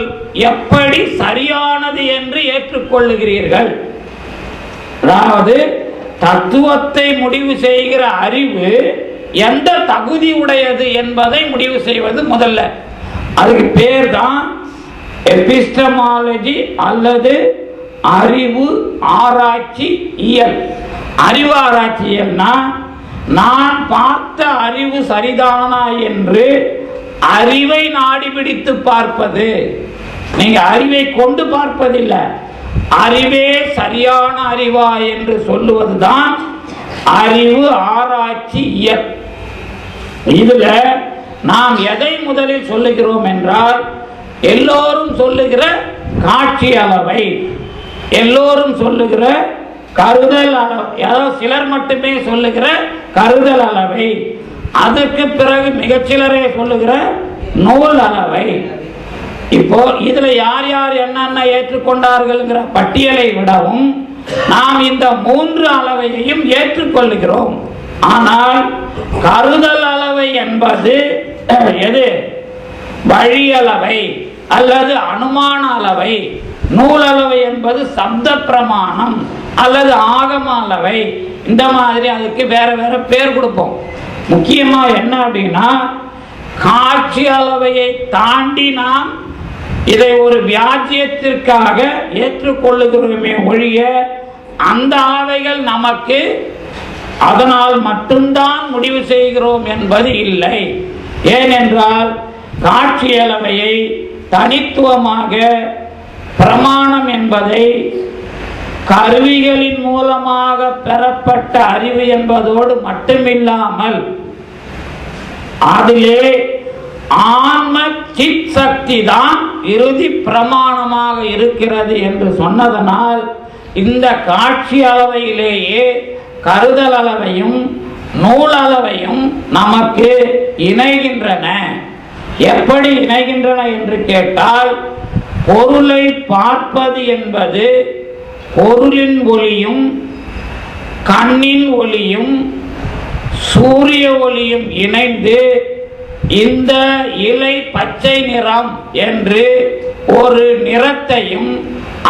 எப்படி சரியானது என்று ஏற்றுக்கொள்ளுகிறீர்கள். அதாவது தத்துவத்தை முடிவு செய்கிற அறிவு எந்த தகுதி உடையது என்பதை முடிவு செய்வது முதல்ல. அதுக்கு பேர் தான் எபிஸ்டமாலஜி அல்லது அறிவு ஆராய்ச்சி இயல். அறிவு ஆராய்ச்சி இயல்னா நான் பார்த்த அறிவு சரிதானா என்று அறிவை நாடி பிடித்து பார்ப்பது. நீங்க அறிவை கொண்டு பார்ப்பதில்லை, அறிவே சரியான அறிவா என்று சொல்லுவதுதான் அறிவு ஆராய்ச்சி இயல். இதுல நாம் எதை முதலில் சொல்லுகிறோம் என்றால், எல்லோரும் சொல்லுகிற காட்சி அளவை, எல்லோரும் சொல்லுகிற கருதல் அளவை, அதாவது சிலர் மட்டுமே சொல்லுகிற கருதல் அளவை, அதற்கு பிறகு மிகச்சிலரே சொல்லுகிற நூல் அளவை. இப்போ இதுல யார் யார் என்னென்ன ஏற்றுக்கொண்டார்கள் பட்டியலை விடவும் நாம் இந்த மூன்று அளவையையும் ஏற்றுக்கொள்கிறோம். ஆனால் கருதல் அளவை என்பது எது? வழி அளவை அல்லது அனுமான அளவை. நூல் அளவை என்பது சப்த பிரமாணம் அல்லது ஆகம அளவை. இந்த மாதிரி அதுக்கு வேற வேற பேர் கொடுப்போம். முக்கியமா என்ன அப்படின்னா, காட்சி அளவையை தாண்டி நாம் இதை ஒரு வியாஜ்யத்திற்காக ஏற்றுக்கொள்ளுகிறோமே ஒழிய அந்த அளவைகள் நமக்கு அதனால் மட்டும்தான் முடிவு செய்கிறோம் என்பது இல்லை. ஏனென்றால் காட்சி அளவையை தனித்துவமாக பிரமாணம் என்பதை கருவிகளின் மூலமாக பெறப்பட்ட அறிவு என்பதோடு மட்டுமில்லாமல் அதிலே ஆன்ம சித் சக்தி தான் இறுதி பிரமாணமாக இருக்கிறது என்று சொன்னதனால் இந்த காட்சி அளவையிலேயே கருதல் அளவையும் நூல் அளவையும் நமக்கு இணைகின்றன. எப்படி இணைகின்றன என்று கேட்டால், பொருளை பார்ப்பது என்பது பொருளின் ஒளியும் கண்ணின் ஒளியும் சூரிய ஒளியும் இணைந்து இந்த இலை பச்சை நிறம் என்று ஒரு நிறத்தையும்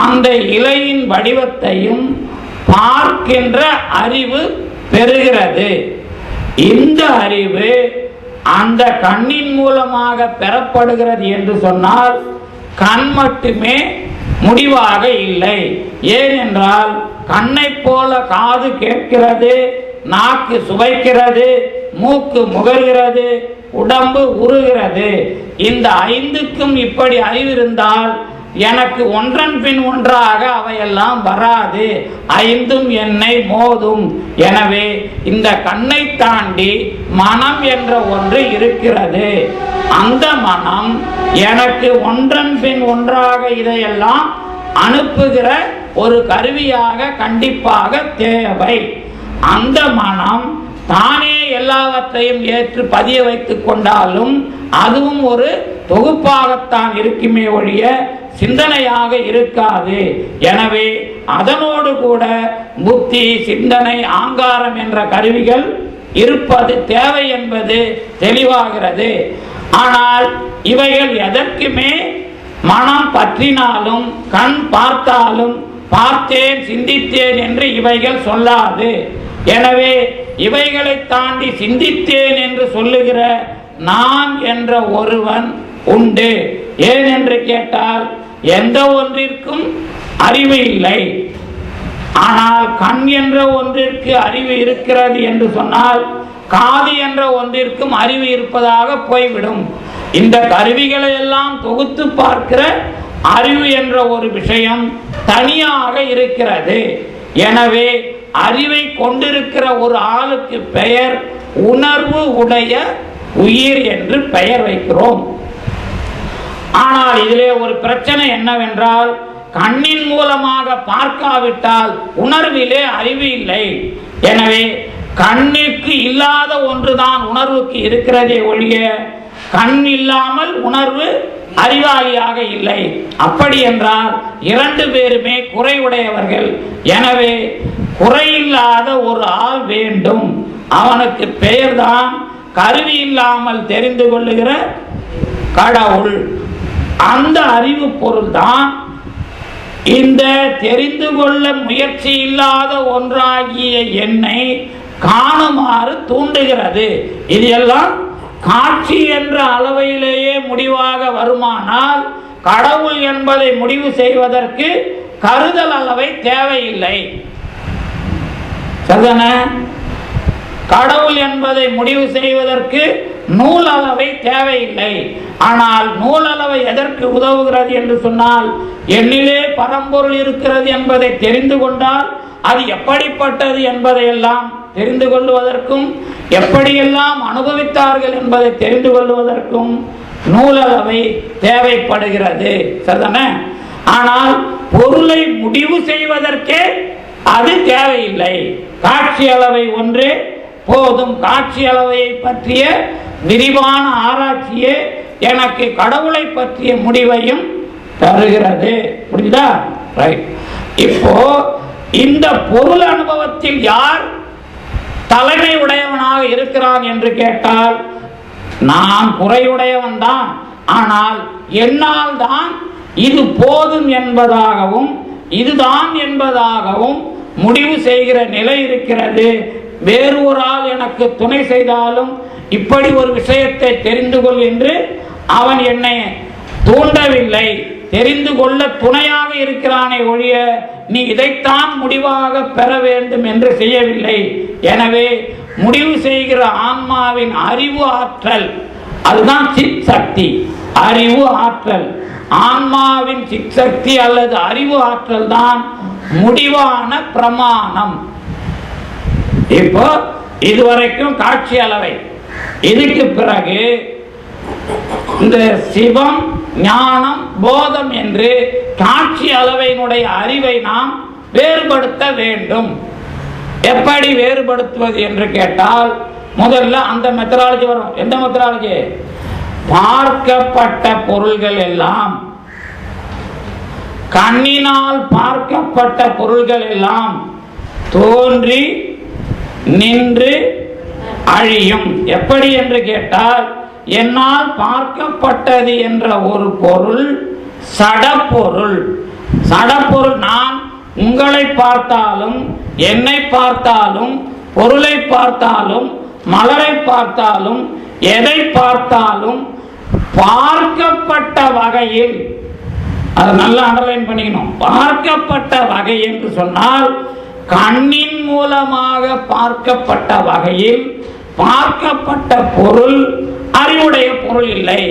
அந்த இலையின் வடிவத்தையும் பார்க்கின்ற அறிவு பெறுகிறது. இந்த அறிவு அந்த கண்ணின் மூலமாக பெறப்படுகிறது என்று சொன்னால் கண் மட்டுமே முடிவாக இல்லை. ஏனென்றால் கண்ணை போல காது கேட்கிறது, நாக்கு சுவைக்கிறது, மூக்கு முகர்கிறது, உடம்பு உருகிறது. இந்த ஐந்துக்கும் இப்படி அறிவு இருந்தால் எனக்கு ஒன்றன் பின் ஒன்றாக அவையெல்லாம் வராது, ஐந்தும் என்னை மோதும். எனவே இந்த கண்ணை தாண்டி மனம் என்ற ஒன்று இருக்கிறது. அந்த மனம் எனக்கு ஒன்றன் பின் ஒன்றாக இதையெல்லாம் அனுப்புகிற ஒரு கருவியாக கண்டிப்பாக தேவை. அந்த மனம் தானே எல்லாவற்றையும் ஏற்று பதிய வைத்துக் கொண்டாலும் அதுவும் ஒரு தொகுப்பாகத்தான் இருக்குமே ஒழிய சிந்தனையாக இருக்காது. எனவே அதனோடு கூட புத்தி, சிந்தனை, ஆங்காரம் என்ற கருவிகள் இருப்பது தேவை என்பது தெளிவாகிறது. ஆனால் இவைகள் எதற்குமே மனம் பற்றினாலும் கண் பார்த்தாலும் பார்த்தேன் சிந்தித்தேன் என்று இவைகள் சொல்லாது. எனவே இவைகளை தாண்டி சிந்தித்தேன் என்று சொல்லுகிற நான் என்ற ஒருவன் உண்டு. ஏன் என்று கேட்டால் எந்த ஒன்றிற்கும் அறிவு இல்லை. ஆனால் கண் என்ற ஒன்றிற்கு அறிவு இருக்கிறது என்று சொன்னால் காது என்ற ஒன்றிற்கும் அறிவு இருப்பதாக போய்விடும். இந்த கருவிகளை எல்லாம் தொகுத்து பார்க்கிற அறிவு என்ற ஒரு விஷயம் தனியாக இருக்கிறது. எனவே அறிவை கொண்டிருக்கிற ஒரு ஆளுக்கு பெயர் உணர்வு உடைய உயிர் என்று பெயர் வைக்கிறோம். ஆனால் இதிலே ஒரு பிரச்சனை என்னவென்றால், கண்ணின் மூலமாக பார்க்காவிட்டால் உணர்விலே அறிவு இல்லை. எனவே கண்ணுக்கு இல்லாத ஒன்றுதான் உணர்வுக்கு இருக்கிறதே ஒழிய கண் இல்லாமல் உணர்வு அறிவாளியாக இல்லை. அப்படி என்றால் இரண்டு பேருமே குறைவுடையவர்கள். எனவே குறையில்லாத ஒரு ஆள் வேண்டும். அவனுக்கு பெயர்தான் கருவி இல்லாமல் தெரிந்து கொள்ளுகிற கடவுள். அந்த அறிவு பொருள் தான் இந்த தெரிந்து கொள்ள முயற்சி இல்லாத ஒன்றாகிய என்னை காணுமாறு தூண்டுகிறது. இது எல்லாம் காட்சி என்ற அளவிலேயே முடிவாக வருமானால் கடவுள் என்பதை முடிவு செய்வதற்கு கருதல் அளவை தேவையில்லை. கடவுள் என்பதை முடிவு செய்வதற்கு நூல் அளவை தேவையில்லை. ஆனால் நூல் அளவை எதற்கு உதவுகிறது என்று சொன்னால், எண்ணிலே பரம்பொருள் இருக்கிறது என்பதை தெரிந்து கொண்டால் அது எப்படிப்பட்டது என்பதையெல்லாம் தெரிந்து கொள்வதற்கும் எப்படியெல்லாம் அனுபவித்தார்கள் என்பதை தெரிந்து கொள்வதற்கும் நூலளவை தேவைப்படுகிறது. சரிதானே? ஆனால் பொருளை முடிவு செய்வதற்கே அது தேவையில்லை. காட்சி அளவை ஒன்றே போதும். காட்சி அளவையை பற்றிய விரிவான ஆராய்ச்சியே எனக்கு கடவுளை பற்றிய முடிவையும் தருகிறது. புரியுதா? ரைட். இப்போ இந்த பொருள் அனுபவத்தில் யார் தலைமை உடையவனாக இருக்கிறான் என்று கேட்டால் நான் குறையுடையவன் தான். ஆனால் என்னால் தான் இது போதும் என்பதாகவும் இதுதான் என்பதாகவும் முடிவு செய்கிற நிலை இருக்கிறது. வேறு ஒரு ஆள் எனக்கு துணை செய்தாலும் இப்படி ஒரு விஷயத்தை தெரிந்து கொள் என்று அவன் என்னை தூண்டவில்லை. தெரிந்து கொள்ள துணையாக இருக்கிறானே ஒழிய நீ இதைத்தான் முடிவாக பெற வேண்டும் என்று செய்யவில்லை. எனவே முடிவு செய்கிற ஆன்மாவின் அறிவு ஆற்றல், அதுதான் சித் சக்தி. அறிவு ஆற்றல், ஆன்மாவின் சித் சக்தி அல்லது அறிவு ஆற்றல் தான் முடிவான பிரமாணம். இப்போ இதுவரைக்கும் காட்சி அளவை. இதுக்கு பிறகு இந்த சிவம், ஞானம், போதம் என்று காட்சி அளவையினுடைய அறிவை நாம் வேறுபடுத்த வேண்டும். எப்படி வேறுபடுத்துவது என்று கேட்டால் முதல்ல அந்த மெத்தடாலஜி வரும். எந்த மெத்தடாலஜி? பார்க்கப்பட்ட பொருள்கள் எல்லாம், கண்ணினால் பார்க்கப்பட்ட பொருள்கள் எல்லாம் தோன்றி நின்று அழியும். எப்படி என்று கேட்டால், என்னால் பார்க்கப்பட்டது என்ற ஒரு பொருள் சடப்பொருள். சடப்பொருள் நான் உங்களை பார்த்தாலும் என்னை பார்த்தாலும் பொருளை பார்த்தாலும் மலரை பார்த்தாலும் எதை பார்த்தாலும் பார்க்கப்பட்ட வகையில் அதை நல்லா அண்டர்லைன் பண்ணிக்கணும். பார்க்கப்பட்ட வகை என்று சொன்னால் கண்ணின் மூலமாக பார்க்கப்பட்ட வகையில் பார்க்கப்பட்ட பொருள் அறிவுடைய பொருள் இல்லை.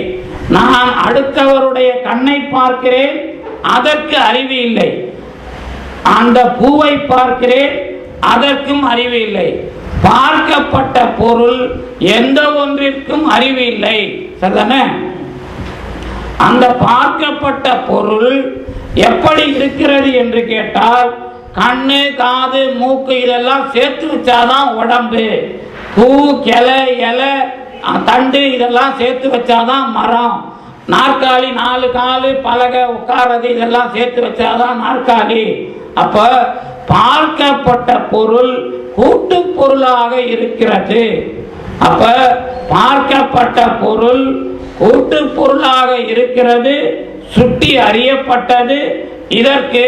நான் அடுத்தவருடைய கண்ணை பார்க்கிறேன், அதற்கு அறிவு இல்லை. அந்த பூவை பார்க்கிறேன், அதற்கும் அறிவு இல்லை. பார்க்கப்பட்ட பொருள் எந்த ஒன்றிற்கும் அறிவு இல்லை. சரிதானே? அந்த பார்க்கப்பட்ட பொருள் எப்படி இருக்கிறது என்று கேட்டால், கண்ணு, காது, மூக்கு இதெல்லாம் சேர்த்து வச்சாதான் உடம்பு. பூ, கிளை, இலை, தண்டு இதெல்லாம் சேர்த்து வச்சாதான் மரம். நாற்காலி, 4 காலு, பலகை, உட்காரது இதெல்லாம் சேர்த்து வச்சாதான் நாற்காலி. அப்ப பார்க்கப்பட்ட பொருள் கூட்டு பொருளாக இருக்கிறது. அப்ப பார்க்கப்பட்ட பொருள் கூட்டு பொருளாக இருக்கிறது, சுட்டி அறியப்பட்டது. இதற்கு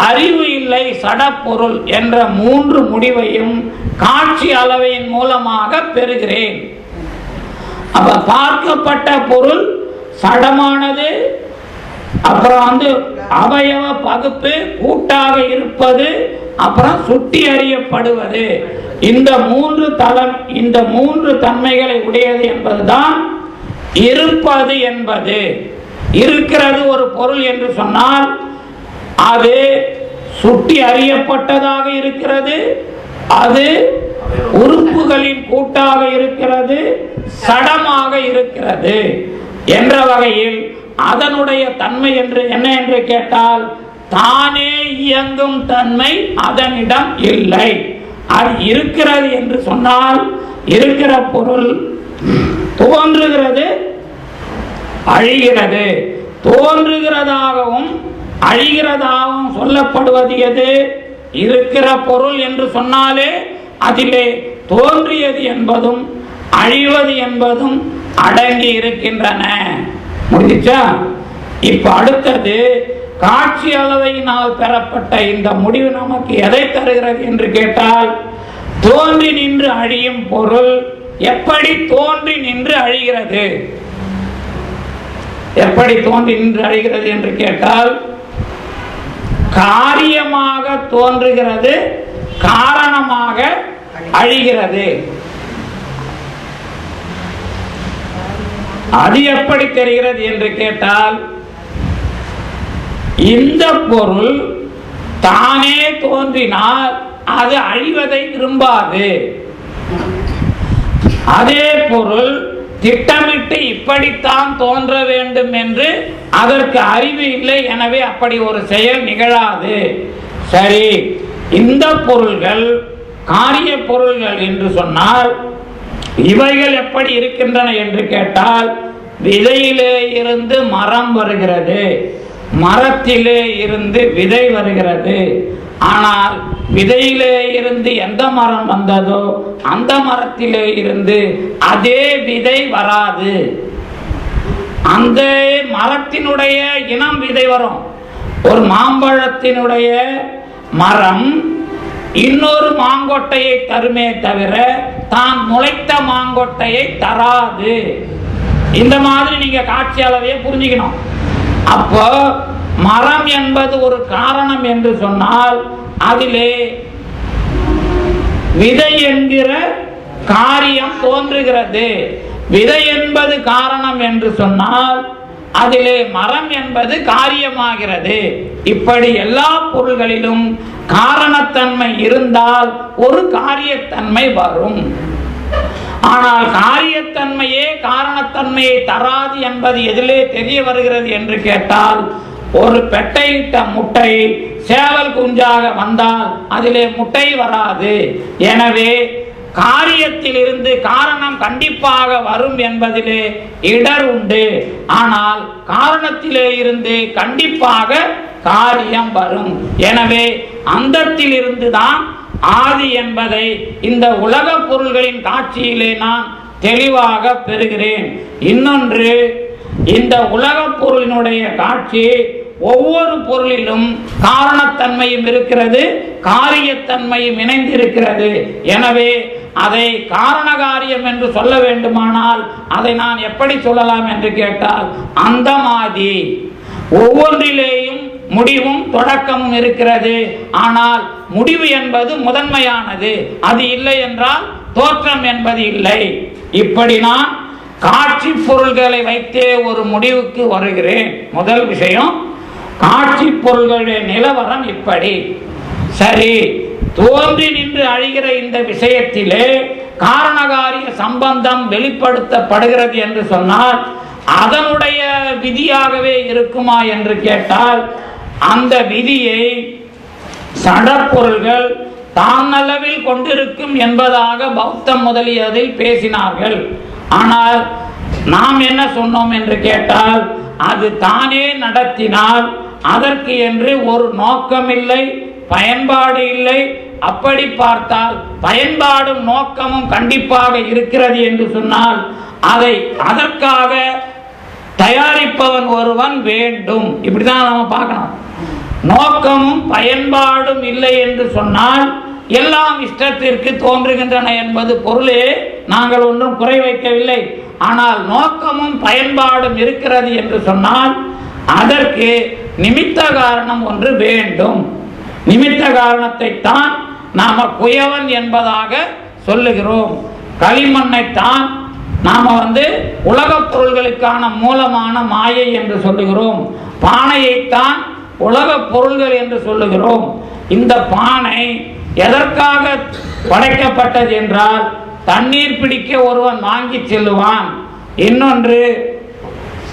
அறிவு இல்லை, சடப்பொருள் என்ற 3 முடிவையும் காட்சி அளவையின் மூலமாக பெறுகிறேன். அப்ப பார்க்கப்பட்ட பொருள் சடமானது, அப்புறம் அவயவ பகுப்பு கூட்டாக இருப்பது, அப்புறம் சுட்டி அறியப்படுவது. இந்த 3 தன்மைகளை உடையது என்பதுதான் இருப்பது என்பது. இருக்கிறது ஒரு பொருள் என்று சொன்னால் அது சுட்டி அறியப்பட்டதாக இருக்கிறது, அது உறுப்புகளின் கூட்டாக இருக்கிறது, சடமாக இருக்கிறது என்ற வகையில் அதனுடைய தன்மை என்று என்ன என்று கேட்டால், தானே இயங்கும் தன்மை அதனிடம் இல்லை. அது இருக்கிறது என்று சொன்னால் இருக்கிற பொருள் தோன்றுகிறது, அழிகிறது. தோன்றுகிறதாகவும் அழிகிறதாகவும் சொல்லப்படுவது எது? இருக்கிற பொருள் என்று சொன்னாலே அதிலே தோன்றியது என்பதும் அழிவது என்பதும் அடங்கி இருக்கின்றன. முடிச்சா? இப்ப அடுத்தது காட்சி அளவையினால் பெறப்பட்ட இந்த முடிவு நமக்கு எதை தருகிறது என்று கேட்டால், தோன்றி நின்று அழியும் பொருள் எப்படி தோன்றி நின்று அழிகிறது? எப்படி தோன்றி நின்று அழிகிறது என்று கேட்டால், காரியமாக தோன்றுகிறது, காரணமாக அழிகிறது. அது எப்படி தெரிகிறது என்று கேட்டால், இந்த பொருள் தானே தோன்றினால் அது அழிவதை விரும்பாது. அதே பொருள் திட்டமிட்டு இப்படித்தான் தோன்ற வேண்டும் என்று அதற்கு அறிவு இல்லை, எனவே அப்படி ஒரு செயல் நிகழாது. சரி, இந்த பொருள்கள் காரிய பொருள்கள் என்று சொன்னால் இவைகள் எப்படி இருக்கின்றன என்று கேட்டால், விதையிலே இருந்து மரம் வருகிறது, மரத்திலே இருந்து விதை வருகிறது. ஆனால் விதையிலே இருந்து எந்த மரம் வந்ததோ அந்த மரத்திலே இருந்து அதே விதை வராது. அந்த மரத்தினுடைய இனம் விதை வரும். ஒரு மாம்பழத்தினுடைய மரம் இன்னொரு மாங்கொட்டையை தருமே தவிர தான் முளைத்த மாங்கொட்டையை தராது. இந்த மாதிரி நீங்க காட்சி அளவையே புரிஞ்சுக்கணும். அப்போ மரம் என்பது ஒரு காரணம் என்று சொன்னால் அதிலே விதை என்கிற காரியம் தோன்றுகிறது. விதை என்பது காரணம் என்று சொன்னால் அதிலே மரம் என்பது காரியமாகிறது. இப்படி எல்லா பொருள்களிலும் காரணத்தன்மை இருந்தால் ஒரு காரியத்தன்மை வரும். ஆனால் காரியத்தன்மையே காரணத்தன்மையை தராது என்பது எதிலே தெரிய வருகிறது என்று கேட்டால், ஒரு பெட்டையிட்ட முட்டை சேவல் குஞ்சாக வந்தால் அதிலே முட்டை வராது. எனவே காரியத்தில் இருந்து காரணம் கண்டிப்பாக வரும் என்பதிலே இடர் உண்டு. ஆனால் காரணத்திலே இருந்து கண்டிப்பாக காரியம் வரும். எனவே அந்தத்தில் இருந்துதான் ஆதி என்பதை இந்த உலக பொருள்களின் காட்சியிலே நான் தெளிவாக பெறுகிறேன். இன்னொன்று, இந்த உலக பொருளினுடைய காட்சி ஒவ்வொரு பொருளிலும் காரணத்தன்மையும் இருக்கிறது, காரியத்தன்மையும் இணைந்திருக்கிறது. எனவே அதை காரண காரியம் என்று சொல்ல வேண்டுமானால் அதை நான் எப்படி சொல்லலாம் என்று கேட்டால், அந்தமாதி ஒவ்வொன்றிலேயும் முடிவும் தொடக்கமும் இருக்கிறது. ஆனால் முடிவு என்பது முதன்மையானது. அது இல்லை என்றால் தோற்றம் என்பது இல்லை. இப்படி நான் காட்சி பொருள்களை வைத்தே ஒரு முடிவுக்கு வருகிறேன். முதல் விஷயம், காட்சி பொருள்களுடைய நிலவரம் இப்படி. சரி, தோன்றி நின்று அழிகிற இந்த விஷயத்திலே காரணகாரிய சம்பந்தம் வெளிப்படுத்தப்படுகிறது என்று சொன்னால் அதனுடைய விதியாகவே இருக்குமா என்று கேட்டால், அந்த விதியை சடப்பொருள்கள் தானளவில் கொண்டிருக்கும் என்பதாக பௌத்தம் முதலியதில் பேசினார்கள். ஆனால் நாம் என்ன சொன்னோம் என்று கேட்டால், அது தானே நடத்தினால் அதற்கு என்று ஒரு நோக்கமில்லை, பயன்பாடு இல்லை. அப்படி பார்த்தால் பயன்பாடும் நோக்கமும் கண்டிப்பாக இருக்கிறது என்று சொன்னால் அதை அதற்காக தயாரிப்பவன் ஒருவன் வேண்டும். இப்படிதான் நாம பார்க்கணும். நோக்கமும் பயன்பாடும் இல்லை என்று சொன்னால் எல்லாம் இஷ்டத்திற்கு தோன்றுகின்றன என்பது பொருளே. நாங்கள் ஒன்றும் குறை வைக்கவில்லை. ஆனால் நோக்கமும் பயன்பாடும் இருக்கிறது என்று சொன்னால் அதற்கு நிமித்த காரணம் ஒன்று வேண்டும். நிமித்த காரணத்தை தான் நாம குயவன் என்பதாக சொல்லுகிறோம். களிமண்ணைத்தான் நாம உலகப் பொருள்களுக்கான மூலமான மாயை என்று சொல்லுகிறோம். பானையைத்தான் உலகப் பொருள்கள் என்று சொல்லுகிறோம். இந்த பானை எதற்காக படைக்கப்பட்டது என்றால் தண்ணீர் பிடிக்க ஒருவன் வாங்கி செல்லுவான். இன்னொன்று,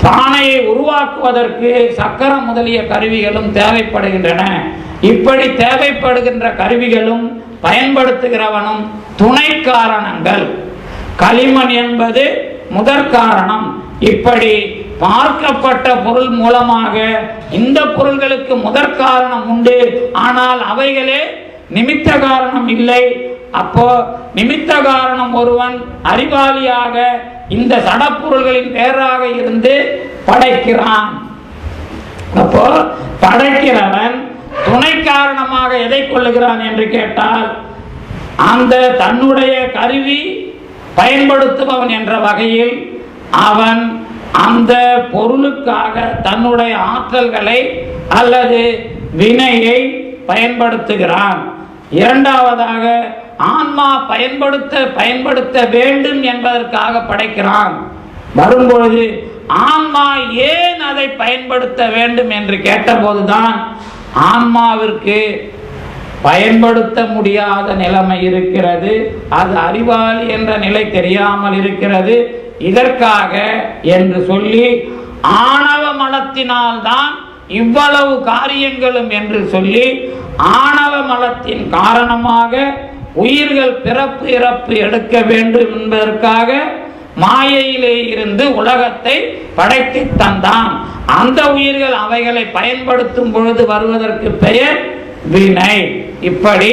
பானையை உருவாக்குவதற்கு சக்கரம் முதலிய கருவிகளும் தேவைப்படுகின்றன. இப்படி தேவைப்படுகின்ற கருவிகளும் பயன்படுத்துகிறவனும் துணை காரணங்கள். களிமண் என்பது முதற் காரணம். இப்படி பார்க்கப்பட்ட பொருள் மூலமாக இந்த பொருள்களுக்கு முதற் காரணம் உண்டு. ஆனால் அவைகளே நிமித்த காரணம் இல்லை. அப்போ நிமித்த காரணம் ஒருவன் அறிவாளியாக இந்த சடப்பொருள்களின் பேராக இருந்து படைக்கிறான். அப்போ படைக்கிறவன் துணை காரணமாக எதை கொள்ளுகிறான் என்று கேட்டால் அந்த தன்னுடைய கருவி பயன்படுத்துபவன் என்ற வகையில் அவன் அந்த பொருளுக்காக தன்னுடைய ஆற்றல்களை அல்லது வினையை பயன்படுத்துகிறான். இரண்டாவதாக ஆன்மா பயன்படுத்த வேண்டும் என்பதற்காக படைக்கிறான். வரும்பொழுது ஆன்மா ஏன் அதை பயன்படுத்த வேண்டும் என்று கேட்டபோதுதான் ஆன்மாவிற்கு பயன்படுத்த முடியாத நிலைமை இருக்கிறது. அது அறிவாளி என்ற நிலை தெரியாமல் இருக்கிறது. இதற்காக என்று சொல்லி ஆணவ மலத்தினால்தான் இவ்வளவு காரியங்களும் என்று சொல்லி ஆணவ மலத்தின் காரணமாக உயிர்கள் பிறப்பு இறப்பு எடுக்க வேண்டும் என்பதற்காக மாயையிலே இருந்து உலகத்தை படைத்து தந்தான். அந்த உயிர்கள் அவைகளை பயன்படுத்தும் பொழுது வருவதற்கு பெயர் வினை. இப்படி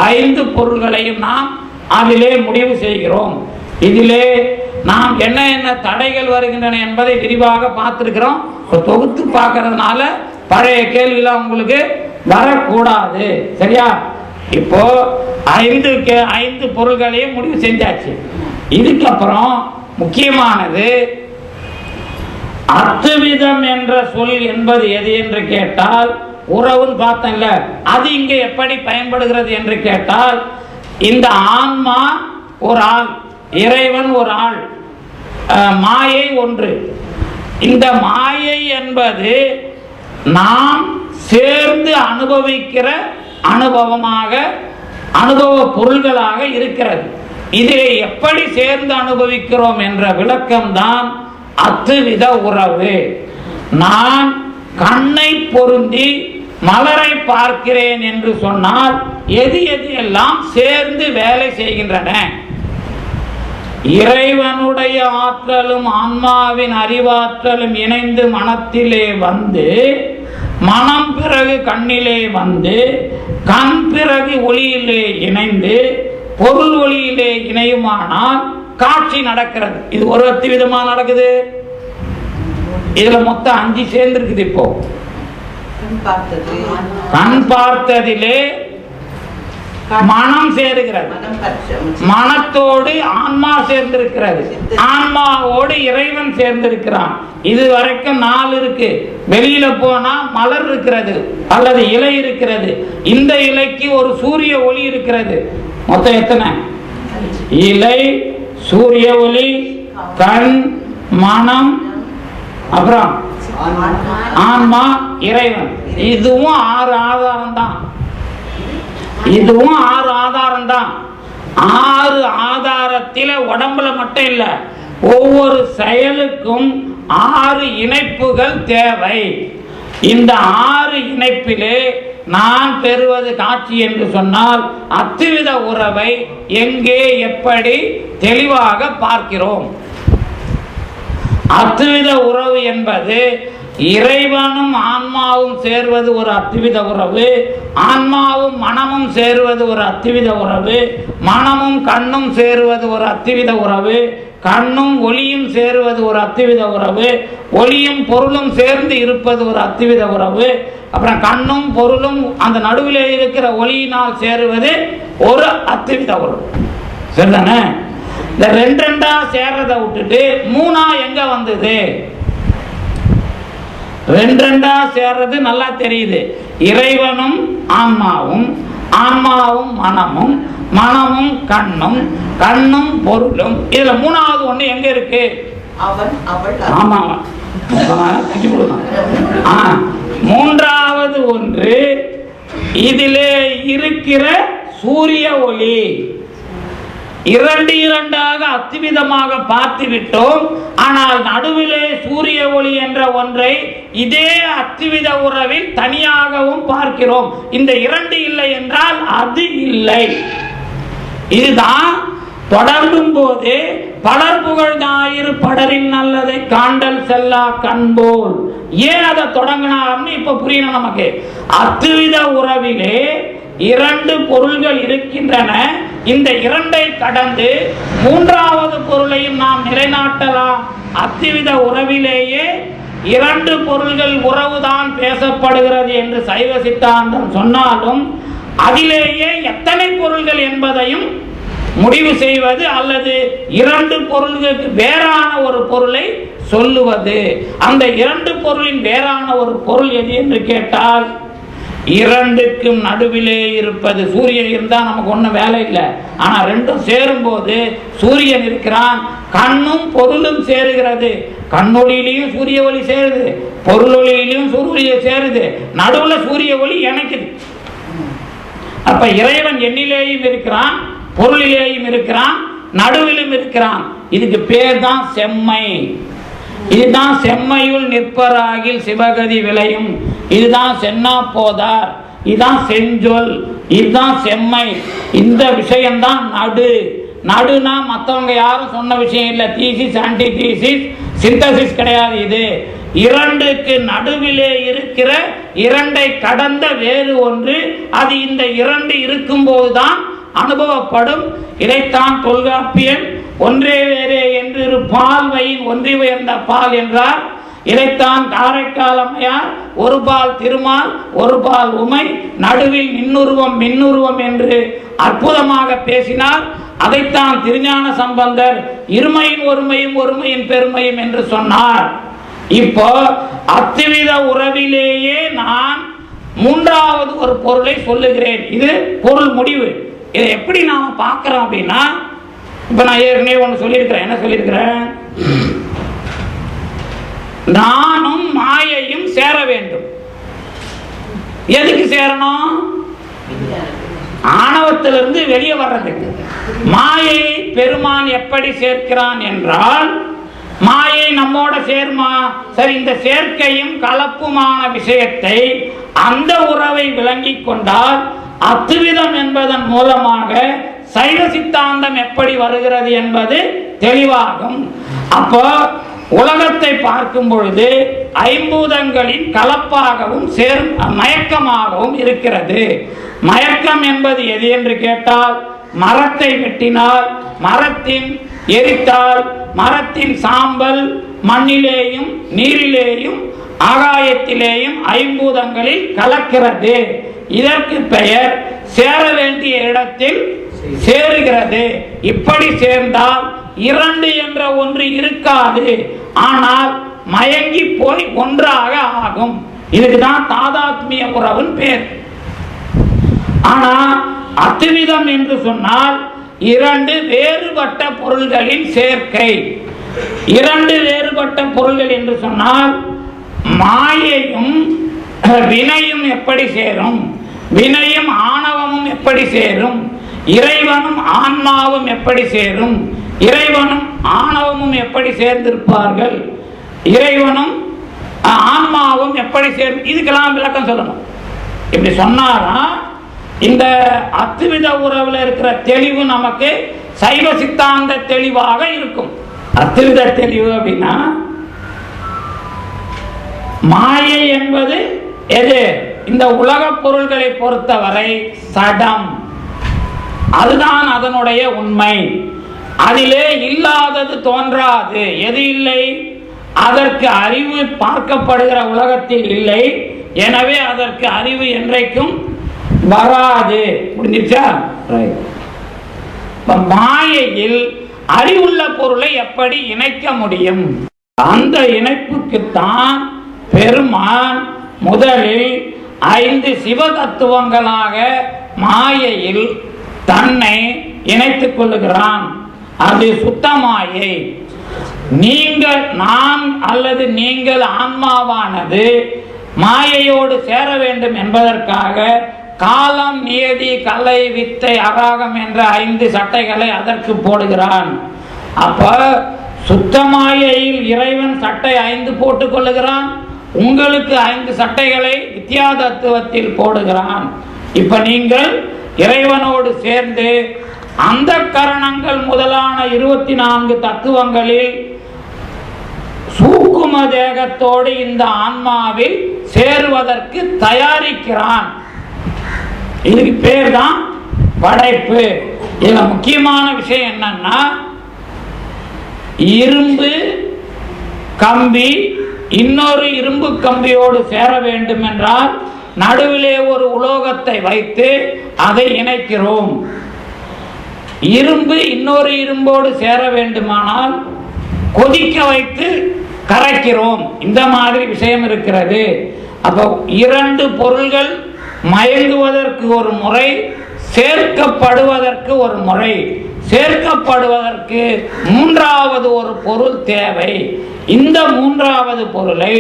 5 பொருள்களையும் நாம் அதிலே முடிவு செய்கிறோம். இதிலே நாம் என்ன என்ன தடைகள் வருகின்றன என்பதை விரிவாக பார்த்திருக்கிறோம். தொகுத்து பார்க்கறதுனால பழைய கேள்விலாம் உங்களுக்கு வரக்கூடாது. சரியா? இப்போ 5 பொருள்களையும் முடிவு செஞ்சாச்சு. இதுக்கப்புறம் முக்கியமானது அத்துவிதம் என்ற சொல் என்பது எது என்று கேட்டால், உறவுன்னு பார்த்தேன்ல, அது இங்கே எப்படி பயன்படுகிறது என்று கேட்டால், இந்த ஆன்மா ஒரு ஆள், இறைவன் ஒரு ஆள், மாயை ஒன்று. இந்த மாயை என்பது நாம் சேர்ந்து அனுபவிக்கிற அனுபவமாக, அனுபவ பொருள்களாக இருக்கிறது. இதிலே எப்படி சேர்ந்து அனுபவிக்கிறோம் என்ற விளக்கம்தான் அத்துவித உறவு. நான் கண்ணை பொருந்தி மலரை பார்க்கிறேன் என்று சொன்னால் எது எது எல்லாம் சேர்ந்து வேலை செய்கின்றன? இறைவனுடைய ஆற்றலும் ஆன்மாவின் அறிவாற்றலும் இணைந்து மனத்திலே வந்து, மனம் பிறகு கண்ணிலே வந்து, கண் பிறகு ஒளியிலே இணைந்து, பொருள் ஒளியிலே இணையுமானால் காட்சி நடக்கிறது. இது ஒரு விதமா நடக்குது. இதுல மொத்தம் 5 சேர்ந்து இருக்குது. இப்போ கண் பார்த்ததிலே மனம் சேருகிறது, மனத்தோடு ஆன்மா சேர்ந்திருக்கிறது, ஆன்மாவோடு இறைவன் சேர்ந்திருக்கிறான். இது வரைக்கும் 4 இருக்கு. வெளியில போனா மலர் இருக்கிறது அல்லது இலை இருக்கிறது. இந்த இலைக்கு ஒரு சூரிய ஒளி இருக்கிறது. மொத்தம் எத்தனை? இலை, சூரிய ஒளி, கண், மனம், அப்புறம் ஆன்மா, இறைவன். இதுவும் 6 ஆதாரம் தான். இதுவும் 6 ஆதாரம் தான். 6 ஆதாரத்தில உடம்புல மட்டும் இல்ல, ஒவ்வொரு செயலுக்கும் 6 இணைப்புகள் தேவை. இந்த 6 இணைப்பிலே நான் பெறுவது காட்சி என்று சொன்னால் அத்துவித உறவை எங்கே எப்படி தெளிவாக பார்க்கிறோம். அத்துவித உறவு என்பது இறைவனும் ஆன்மாவும் சேர்வது ஒரு அத்துவித உறவு, ஆன்மாவும் மனமும் சேருவது ஒரு அத்துவித உறவு, மனமும் கண்ணும் சேருவது ஒரு அத்துவித உறவு, கண்ணும் ஒளியும் சேருவது ஒரு அத்துவித உறவு, ஒளியும் பொருளும் சேர்ந்து இருப்பது ஒரு அத்துவித உறவு, அப்புறம் கண்ணும் பொருளும் அந்த நடுவில் இருக்கிற ஒளியினால் சேருவது ஒரு அத்துவித உறவு. சரிதானே? இந்த 2 சேர்றதை விட்டுட்டு 3 எங்க வந்தது? 2 சேர்றது நல்லா தெரியுது. இறைவனும் ஆன்மாவும், ஆன்மாவும் மனமும், மனமும் கண்ணும், கண்ணும் பொருளும். இதுல 3வது ஒண்ணு எங்க இருக்கு? ஆமா, 3வது ஒன்று இதிலே இருக்கிற சூரிய ஒளி. 2 அத்துவிதமாக பார்த்து விட்டோம். ஆனால் நடுவிலே சூரிய ஒளி என்ற ஒன்றை இதே அத்துவித உறவில் தனியாகவும் பார்க்கிறோம். இந்த 2 இல்லை என்றால் அது இல்லை. இதுதான் தொடரும் போது பலர் புகழ் ஞாயிறு படரின் நல்லதை காண்டல் செல்லா கண்போல். ஏன் அதை தொடங்கினார்னு இப்ப புரியணும் நமக்கு. அத்துவித உறவிலே 2 பொருள்கள் இருக்கின்றன. இந்த 2ஐ கடந்து 3வது பொருளையும் நாம் நிலைநாட்டலாம். அத்துவித உறவிலேயே 2 பொருள்கள் உறவுதான் பேசப்படுகிறது என்று சைவ சித்தாந்தம் சொன்னாலும் அதிலேயே எத்தனை பொருள்கள் என்பதையும் முடிவு செய்வது அல்லது 2 பொருள்களுக்கு வேறான ஒரு பொருளை சொல்லுவது. அந்த 2 பொருளின் வேறான ஒரு பொருள் எது என்று கேட்டால் 2க்கும் நடுவிலே இருப்பது சூரியன் இருந்தா நமக்கு ஒன்றும் வேலை இல்லை. ஆனா 2ம் சேரும் போது சூரியன் இருக்கிறான், கண்ணும் பொருளும் சேருகிறது. கண்ணொளியிலையும் சூரிய ஒளி சேருது, பொருளொளியிலையும் சூரிய சேருது, நடுவுல சூரிய ஒளி இணைக்குது. அப்ப இறைவன் எண்ணிலேயும் இருக்கிறான், பொருளிலேயும் இருக்கிறான், நடுவிலும் இருக்கிறான். இதுக்கு பேர் தான் செம்மை. இதுதான் செம்மையுள் நிற்பராகில் சிவகதி விளையும். இதுதான் சென்னா போதார், இதுதான் செஞ்சொல், இதுதான் செம்மை. இந்த விஷயம்தான் நடு. நடுனா மற்றவங்க யாரும் சொன்ன விஷயம் இல்லை. தீசிஸ், ஆன்டி தீசிஸ், சிந்தசிஸ் கிடையாது. இது 2க்கு நடுவிலே இருக்கிற 2ஐ கடந்த வேறு ஒன்று. அது இந்த 2 இருக்கும் போதுதான் அனுபவப்படும். இதைத்தான் தொல்காப்பியன் ஒன்றே வேறே என்று பால் வயின் ஒன்றி உயர்ந்த பால் என்றார். இதைத்தான் காரைக்கால் அம்மையார் ஒரு பால் திருமால் ஒரு பால் உமை நடுவில் மின்னுருவம் மின்னுருவம் என்று அற்புதமாக பேசினார். அதைத்தான் திருஞான சம்பந்தர் இருமையின் ஒருமையும் ஒருமையின் பெருமையும் என்று சொன்னார். இப்போ அத்துவித உறவிலேயே நான் 3வது ஒரு பொருளை சொல்லுகிறேன். இது பொருள் முடிவு. இதை எப்படி நாம பார்க்கிறோம் அப்படின்னா, இப்ப நான் ஏற்கனவே ஒன்று சொல்லியிருக்கிறேன். என்ன சொல்லியிருக்கிறேன்? நானும் மாயையும் சேர வேண்டும். எதுக்கு சேரணும்? ஆணவத்திலிருந்து வெளியே வர்றதுக்கு. மாயை பெருமான் எப்படி சேர்க்கிறான் என்றால், மாயை நம்மோட சேர்மா. சரி, இந்த சேர்க்கையும் கலப்புமான விஷயத்தை அந்த உறவை விளங்கிக் கொண்டால் அத்துவிதம் என்பதன் மூலமாக சைவ சித்தாந்தம் எப்படி வருகிறது என்பது தெளிவாகும். அப்போ உலகத்தை பார்க்கும் பொழுது ஐம்பூதங்களின் கலப்பாகவும் மயக்கமாகவும் இருக்கிறது. மயக்கம் என்பது எது என்று கேட்டால், மரத்தை வெட்டினால், மரத்தின் எரித்தால், மரத்தின் சாம்பல் மண்ணிலேயும் நீரிலேயும் ஆகாயத்திலேயும் ஐம்பூதங்களில் கலக்கிறது. இதற்கு பெயர் சேர வேண்டிய இடத்தில் சேருகிறது. இப்படி சேர்ந்தால் இரண்டு என்ற ஒன்று இருக்காது, ஆனால் மயங்கி போய் ஒன்றாக ஆகும். இதுக்குதான் தாதாத்மிய உறவின் பேர். ஆனா அத்விதம் என்று சொன்னால் இரண்டு வேறுபட்ட பொருள்களின் சேர்க்கை. இரண்டு வேறுபட்ட பொருள்கள் என்று சொன்னால் மாயையும் வினையும் எப்படி சேரும், வினையும் ஆணவமும் எப்படி சேரும், இறைவனும் ஆன்மாவும் எப்படி சேரும், இறைவனும் ஆணவமும் எப்படி சேர்ந்திருப்பார்கள், இறைவனும் ஆன்மாவும் எப்படி சேரும், இதுக்கெல்லாம் விளக்கம் சொல்லணும். இப்படி சொன்னாதான் இந்த அத்வித உறவுல இருக்கிற தெளிவு நமக்கு சைவ சித்தாந்த தெளிவாக இருக்கும். அத்வித தெளிவு அப்படின்னா மாயை என்பது எது? இந்த உலக பொருள்களை பொறுத்தவரை சடம், அதுதான் அதனுடைய உண்மை. அதிலே இல்லாதது தோன்றாது. எது இல்லை? அதற்கு அறிவு பார்க்கப்படுகிற உலகத்தில் இல்லை. எனவே அதற்கு அறிவு என்றைக்கும் வராது. புரிஞ்சிச்சா? மாயையில் அறிவுள்ள பொருளை எப்படி இணைக்க முடியும்? அந்த இணைப்புக்குத்தான் பெருமான் முதலில் 5 சிவ தத்துவங்களாக மாயையில் தன்னை இணைத்துக் கொள்ளுகிறான். அது சுத்த மாயை. நீங்கள், நான் அல்லது நீங்கள் ஆன்மாவானது மாயையோடு சேர வேண்டும் என்பதற்காக காலம், நியதி, கலை, வித்தை, அராகம் என்ற 5 சட்டைகளை அதற்கு போடுகிறான். அப்ப சுத்த மாயையில் இறைவன் சட்டை 5 போட்டுக் கொள்ளுகிறான். உங்களுக்கு 5 சட்டைகளை வித்யா தத்துவத்தில் போடுகிறான். இப்ப நீங்கள் இறைவனோடு சேர்ந்து அந்த கரணங்கள் முதலான 24 தத்துவங்களில் சூக்கும தேகத்தோடு இந்த ஆன்மாவில் சேருவதற்கு தயாரிக்கிறான். இதுக்கு பேர் தான் படைப்பு. இதுல முக்கியமான விஷயம் என்னன்னா, இரும்பு கம்பி இன்னொரு இரும்பு கம்பியோடு சேர வேண்டும் என்றால் நடுவிலே ஒரு உலோகத்தை வைத்து அதை இணைக்கிறோம். இரும்பு இன்னொரு இரும்போடு சேர வேண்டுமானால் கொதிக்க வைத்து கரைக்கிறோம். இந்த மாதிரி விஷயம் இருக்கிறது. அப்போ 2 பொருள்கள் மயங்குவதற்கு ஒரு முறை, சேர்க்கப்படுவதற்கு ஒரு முறை. சேர்க்கப்படுவதற்கு 3வது ஒரு பொருள் தேவை. இந்த 3வது பொருளை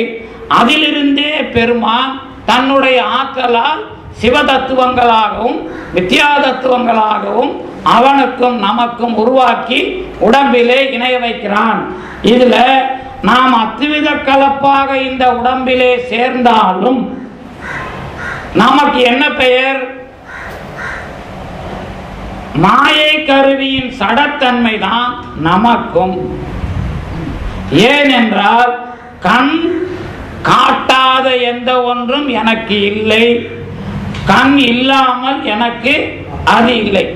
அதிலிருந்தே பெருமான் தன்னுடைய ஆற்றலால் சிவ தத்துவங்களாகவும் வித்யா தத்துவங்களாகவும் அவனுக்கும் நமக்கும் உருவாக்கி உடம்பிலே இணைய வைக்கிறான். இதுல நாம் அத்வித கலப்பாக இந்த உடம்பிலே சேர்ந்தாலும் நமக்கு என்ன பெயர்? மாயை கருவியின் சடத்தன்மை தான் நமக்கும். ஏனென்றால் கண் காட்டாத எந்த ஒன்றும் எனக்கு இல்லை, கண் இல்லாமல் எனக்கு அது இல்லை.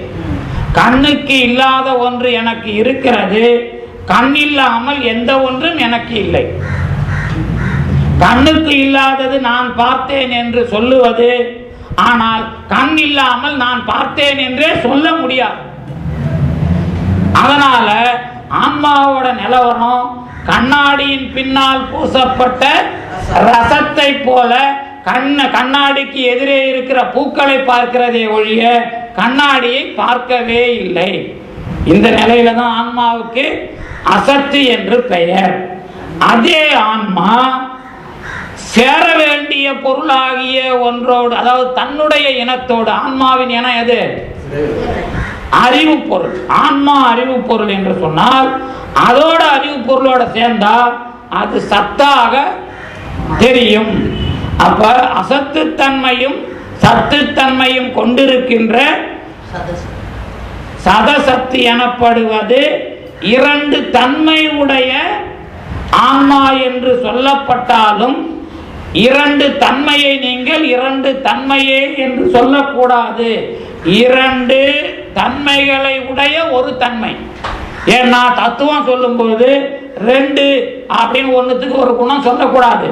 கண்ணுக்கு இல்லாத ஒன்று எனக்கு இருக்கிறது, கண் இல்லாமல் எந்த ஒன்றும் எனக்கு இல்லை. கண்ணுக்கு இல்லாதது நான் பார்த்தேன் என்று சொல்லுவது, ஆனால் கண் இல்லாமல் நான் பார்த்தேன் என்றே சொல்ல முடியாது. அதனால ஆன்மாவோட நிலவரம் கண்ணாடியின் பின்னால் பூசப்பட்ட ரசத்தை போல கண்ணாடிக்கு எதிரே இருக்கிற பூக்களை பார்க்கிறதே ஒழிய கண்ணாடியை பார்க்கவே இல்லை. இந்த நிலையில தான் ஆன்மாவுக்கு அசத்து என்று பெயர். அதே ஆன்மா சேர வேண்டிய பொருளாகிய ஒன்றோடு, அதாவது தன்னுடைய இனத்தோடு, ஆன்மாவின் இனம் எது? அறிவு பொருள். ஆன்மா அறிவு பொருள் என்று சொன்னால் அதோட அறிவு பொருளோட சேர்ந்தா அது சத்தாக தெரியும். அப்ப அசத்துத்தன்மையும் சத்துத்தன்மையும் கொண்டிருக்கின்ற சதசக்தி எனப்படுவது 2 தன்மை உடைய ஆன்மா என்று சொல்லப்பட்டாலும் 2 தன்மையை நீங்கள் 2 தன்மையே என்று சொல்லக்கூடாது. 2 தன்மைகளை உடைய ஒரு தன்மை. ஏன்னா தத்துவம் சொல்லும் போது 2 அப்படின்னு ஒண்ணுத்துக்கு ஒரு குணம் சொல்லக்கூடாது,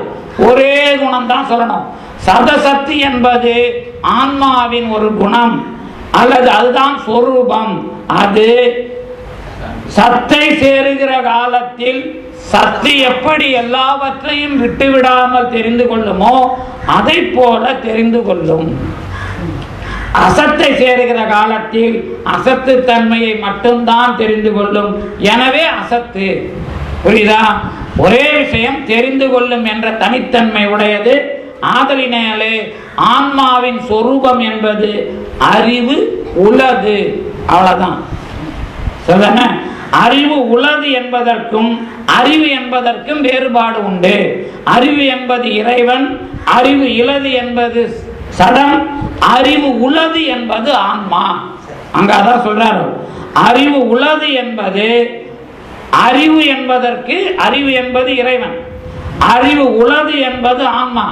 ஒரே குணம் தான் சொல்லணும். சதசத்து என்பது ஆன்மாவின் ஒரு குணம் அல்லது அதுதான் சொரூபம். அது சத்தை சேருகிற காலத்தில் சத்து எப்படி எல்லாவற்றையும் விட்டுவிடாமல் தெரிந்து கொள்ளுமோ அதை போல தெரிந்து கொள்ளும். அசத்தை சேருகிற காலத்தில் அசத்து தன்மையை மட்டும்தான் தெரிந்து கொள்ளும். எனவே அசத்து. புரியுதா? ஒரே விஷயம் தெரிந்து கொள்ளும் என்ற தனித்தன்மை உடையது. ஆதலினாலே ஆன்மாவின் சொரூபம் என்பது அறிவு உளது. அவ்வளவுதான். சொல்லுங்க. அறிவு உளது என்பதற்கும் அறிவு என்பதற்கும் வேறுபாடு உண்டு. அறிவு என்பது இறைவன், அறிவு இலது என்பது சடம், அறிவு உளது என்பது ஆன்மா. அங்க அதான் சொல்றாரு. அறிவு உளது என்பது அறிவு என்பதற்கு அறிவு என்பது இறைவன், அறிவு உளது என்பது ஆன்மா,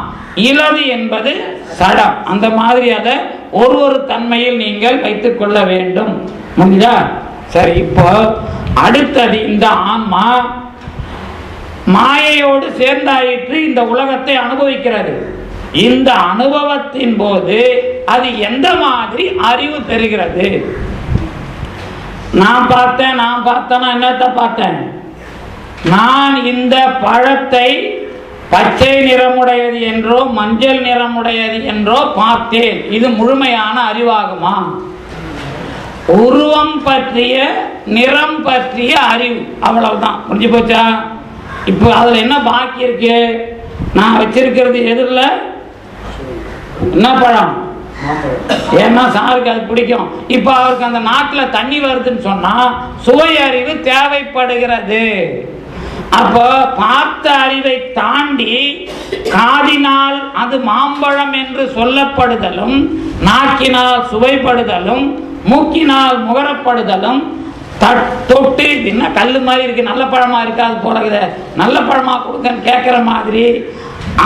இலது என்பது சடம். அந்த மாதிரி அதை ஒரு தன்மையில் நீங்கள் வைத்துக் கொள்ள வேண்டும். முடிஞ்சா? சரி. இப்போ அடுத்தது இந்த ஆன்மா மாயையோடு சேர்ந்தாயிற்று, இந்த உலகத்தை அனுபவிக்கிறது. இந்த அனுபவத்தின் போது அது எந்த மாதிரி அறிவு பெறுகிறது? நான் பார்த்தேன்னா என்னத்தை பார்த்தேன்? நான் இந்த பழத்தை பச்சை நிறமுடையது என்றோ மஞ்சள் நிறமுடையது என்றோ பார்த்தேன். இது முழுமையான அறிவாகுமா? உருவம் பற்றிய நிறம் பற்றிய அறிவு, அவ்வளவுதான். முடிஞ்சு போச்சா? இப்போ அதுல என்ன பாக்கி இருக்கு? நான் வச்சிருக்கிறது எதிரில் என்ன பழம்? ஏன்னா சாருக்கு அது பிடிக்கும். இப்ப அவருக்கு அந்த நாட்டில் தண்ணி வருதுன்னு சொன்னா சுவை அறிவு தேவைப்படுகிறது. அப்ப பார்த்த அறிவை தாண்டி காதினால் அது மாம்பழம் என்று சொல்லப்படுதலும், நாக்கினால் சுவைப்படுதலும், மூக்கினால் முகரப்படுதலும், தொட்டு என்ன கல்லு மாதிரி இருக்கு, நல்ல பழமா இருக்காது போல, நல்ல பழமா கொடுங்கன்னு கேட்கிற மாதிரி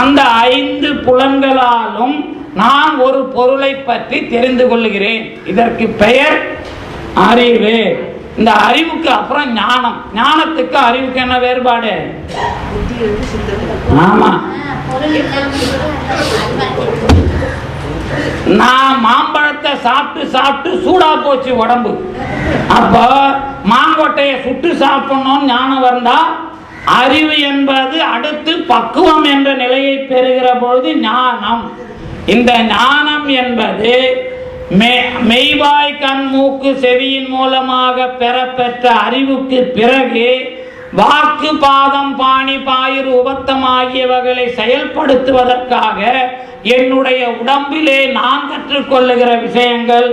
அந்த 5 புலன்களாலும் நான் ஒரு பொருளை பற்றி தெரிந்து கொள்ளுகிறேன். இதற்கு பெயர் அறிவு. இந்த அறிவுக்கு அப்புறம் ஞானம். ஞானத்துக்கு அறிவுக்கு என்ன வேறுபாடு? ஆமா. நான் மாம்பழத்தை சாப்பிட்டு சூடா போச்சு உடம்பு. அப்போ மாங்கொட்டையை சுட்டு சாப்பிடணும் ஞானம் வந்தா அறிவு என்பது அடுத்து பக்குவம் என்ற நிலையை பெறுகிற பொழுது ஞானம். இந்த ஞானம் என்பது மெய்வாய் கண் மூக்கு செவியின் மூலமாக பெறப்பெற்ற அறிவுக்கு பிறகு வாக்கு பாதம் பாணி பாயிறு உபத்தம் ஆகியவைகளை செயல்படுத்துவதற்காக என்னுடைய உடம்பிலே நான் கற்றுக்கொள்ளுகிற விஷயங்கள்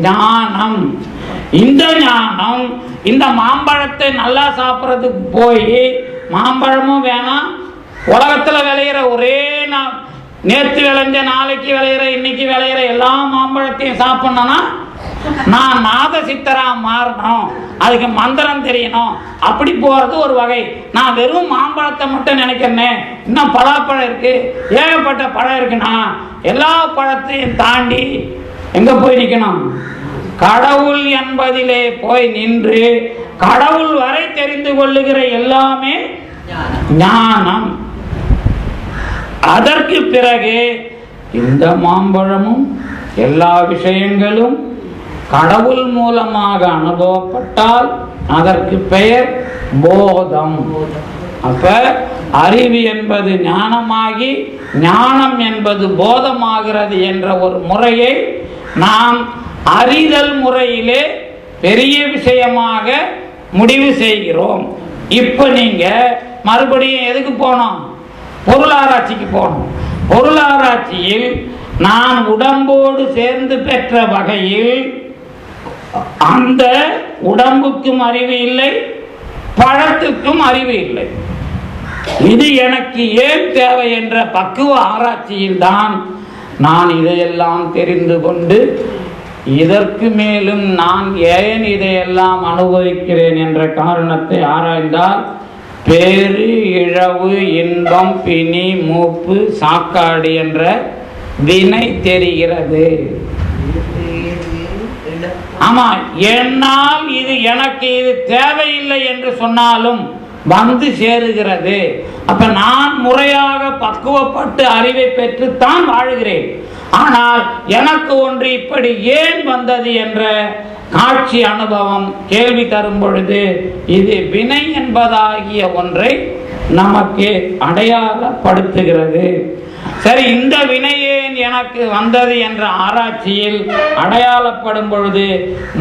ஞானம். இந்த ஞானம் இந்த மாம்பழத்தை நல்லா சாப்பிட்றதுக்கு போய் மாம்பழமும் வேணாம், உலகத்துல விளையிற ஒரே நேற்று விளைஞ்ச நாளைக்கு விளையிற இன்னைக்கு விளையிற எல்லா மாம்பழத்தையும் சாப்பிடணும்னா நான் நாத சித்தரா மாறணும், அதுக்கு மந்திரம் தெரியணும். அப்படி போறது ஒரு வகை. நான் வெறும் மாம்பழத்தை மட்டும் நினைக்கிறேன், இன்னும் பலாப்பழம் இருக்கு, ஏகப்பட்ட பழம் இருக்குன்னா எல்லா பழத்தையும் தாண்டி எங்க போய் நிக்கணும்? கடவுள் என்பதிலே போய் நின்று கடவுள் வரை தெரிந்து கொள்ளுகிற எல்லாமே ஞானம். அதற்கு பிறகு இந்த மாம்பழமும் எல்லா விஷயங்களும் கடவுள் மூலமாக அனுபவப்பட்டால் அதற்கு பெயர் போதம். அப்ப அறிவு என்பது ஞானமாகி ஞானம் என்பது போதமாகிறது என்ற ஒரு முறையை நாம் அறிதல் முறையிலே பெரிய விஷயமாக முடிவு செய்கிறோம். இப்ப நீங்க மறுபடியும் எதுக்கு போனோம்? பொருளாராய்ச்சிக்கு போனோம். பொருளாராய்ச்சியில் நான் உடம்போடு சேர்ந்து பெற்ற வகையில் அந்த உடம்புக்கும் அறிவு இல்லை, பழத்துக்கும் அறிவு இல்லை. இது எனக்கு ஏன் தேவை என்ற பக்குவ ஆராய்ச்சியில் தான் நான் இதையெல்லாம் தெரிந்து கொண்டு இதற்கு மேலும் நான் ஏன் இதையெல்லாம் அனுபவிக்கிறேன் என்ற காரணத்தை ஆராய்ந்தால் பேரு இழவு இன்பம் பிணி மூப்பு சாக்காடு என்ற வினை தெரிகிறது. ஆமா, என்னால் இது எனக்கு இது தேவையில்லை என்று சொன்னாலும் வந்து சேருகிறது. அப்ப நான் முறையாக பக்குவப்பட்டு அறிவை பெற்றுத்தான் வாழ்கிறேன். ஆனால் எனக்கு ஒன்று இப்படி ஏன் வந்தது என்ற காட்சி அனுபவம் கேள்வி தரும் பொழுது இது வினை என்பதாகிய ஒன்றை நமக்கு அடையாளப்படுத்துகிறது. சரி, இந்த வினை ஏன் எனக்கு வந்தது என்ற ஆராய்ச்சியில் அடையாளப்படும் பொழுது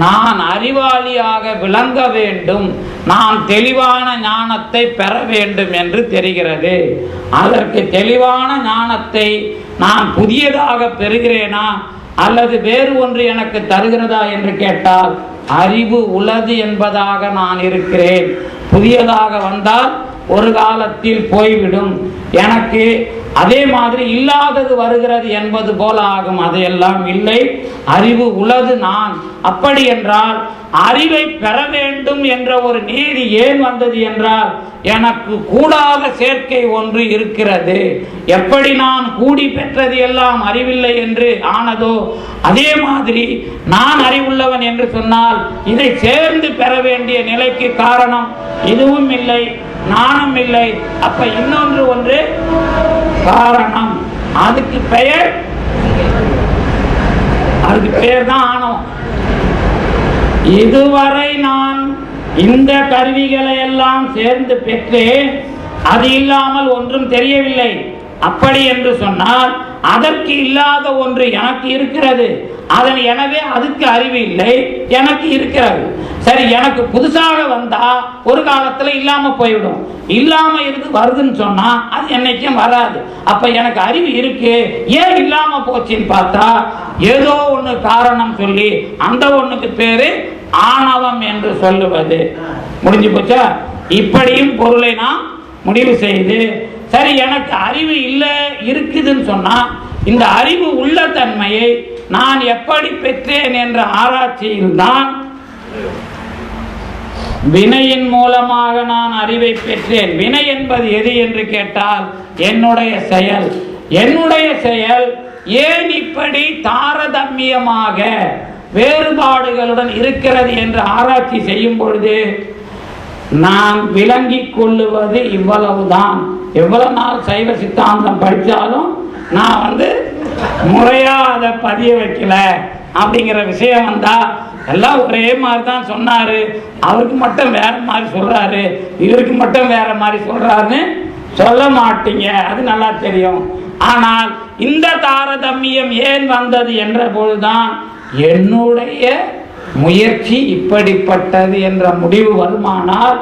நான் அறிவாளியாக விளங்க வேண்டும், நான் தெளிவான ஞானத்தை பெற வேண்டும் என்று தெரிகிறது. அதற்கு தெளிவான ஞானத்தை நான் புதியதாக பெறுகிறேனா அல்லது வேறு ஒன்று எனக்கு தருகிறதா என்று கேட்டால் அறிவு உள்ளது என்பதாக நான் இருக்கிறேன். புதியதாக வந்தால் ஒரு காலத்தில் போய்விடும். எனக்கு அதே மாதிரி இல்லாதது வருகிறது என்பது போல ஆகும். அதையெல்லாம் இல்லை, அறிவு உள்ளது நான். அப்படி என்றால் அறிவை பெற வேண்டும் என்ற ஒரு நீதி ஏன் வந்தது என்றால் எனக்கு கூடாத சேர்க்கை ஒன்று இருக்கிறது. எப்படி நான் கூடி பெற்றது எல்லாம் அறிவில்லை என்று ஆனதோ அதே மாதிரி நான் அறிவுள்ளவன் என்று சொன்னால் இதை சேர்ந்து பெற வேண்டிய நிலைக்கு காரணம் இதுவும் இல்லை, நானும் இல்லை. அப்ப இன்னொன்று ஒன்று காரணம். அதுக்கு பெயர் தான் ஆணவம். இதுவரை நான் இந்த கருவிகளை எல்லாம் சேர்ந்து பெற்றேன், அது இல்லாமல் ஒன்றும் தெரியவில்லை. அப்படி என்று சொன்னால் அதற்கு இல்லாத ஒன்று எனக்கு இருக்கிறது. அதன் எனவே அதுக்கு அறிவு இல்லை, எனக்கு இருக்கிறது. சரி, எனக்கு புதுசாக வந்தா ஒரு காலத்துல இல்லாம போய்விடும். இல்லாம இருந்து வருதுன்னு சொன்னா அது என்னைக்கும் வராது. அப்ப எனக்கு அறிவு இருக்கு, ஏன் இல்லாம போச்சுன்னு பார்த்தா ஏதோ ஒண்ணு காரணம் சொல்லி அந்த ஒண்ணுக்கு பேரு ஆணவம் என்று சொல்லுவது. முடிஞ்சு போச்சா? இப்படியும் பொருளை நான் முடிவு செய்து சரி எனக்கு அறிவு இல்லை இருக்குதுன்னு சொன்னா இந்த அறிவு உள்ள தன்மையை நான் எப்படி பெற்றேன் என்ற ஆராய்ச்சியில் தான் வினையின் மூலமாக நான் அறிவை பெற்றேன். வினை என்பது எது என்று கேட்டால் என்னுடைய செயல். என்னுடைய செயல் ஏன் இப்படி தாரதமியமாக வேறுபாடுகளுடன் இருக்கிறது என்று ஆராய்ச்சி செய்யும் பொழுது நான் விளங்கிக் கொள்ளுவது இவ்வளவுதான். எவ்வளவு நாள் சைவ சித்தாந்தம் படித்தாலும் நான் முறையா அதை பதிய வைக்கல அப்படிங்கிற விஷயம் வந்தா எல்லாம் ஒரே மாதிரி தான் சொன்னாரு, அவருக்கு மட்டும் வேற மாதிரி சொல்றாரு, இவருக்கு மட்டும் வேற மாதிரி சொல்றாருன்னு சொல்ல மாட்டீங்க, அது நல்லா தெரியும். ஆனால் இந்த தாரதமியம் ஏன் வந்தது என்ற பொழுதுதான் என்னுடைய முயற்சி இப்படிப்பட்டது என்ற முடிவு வருமானால்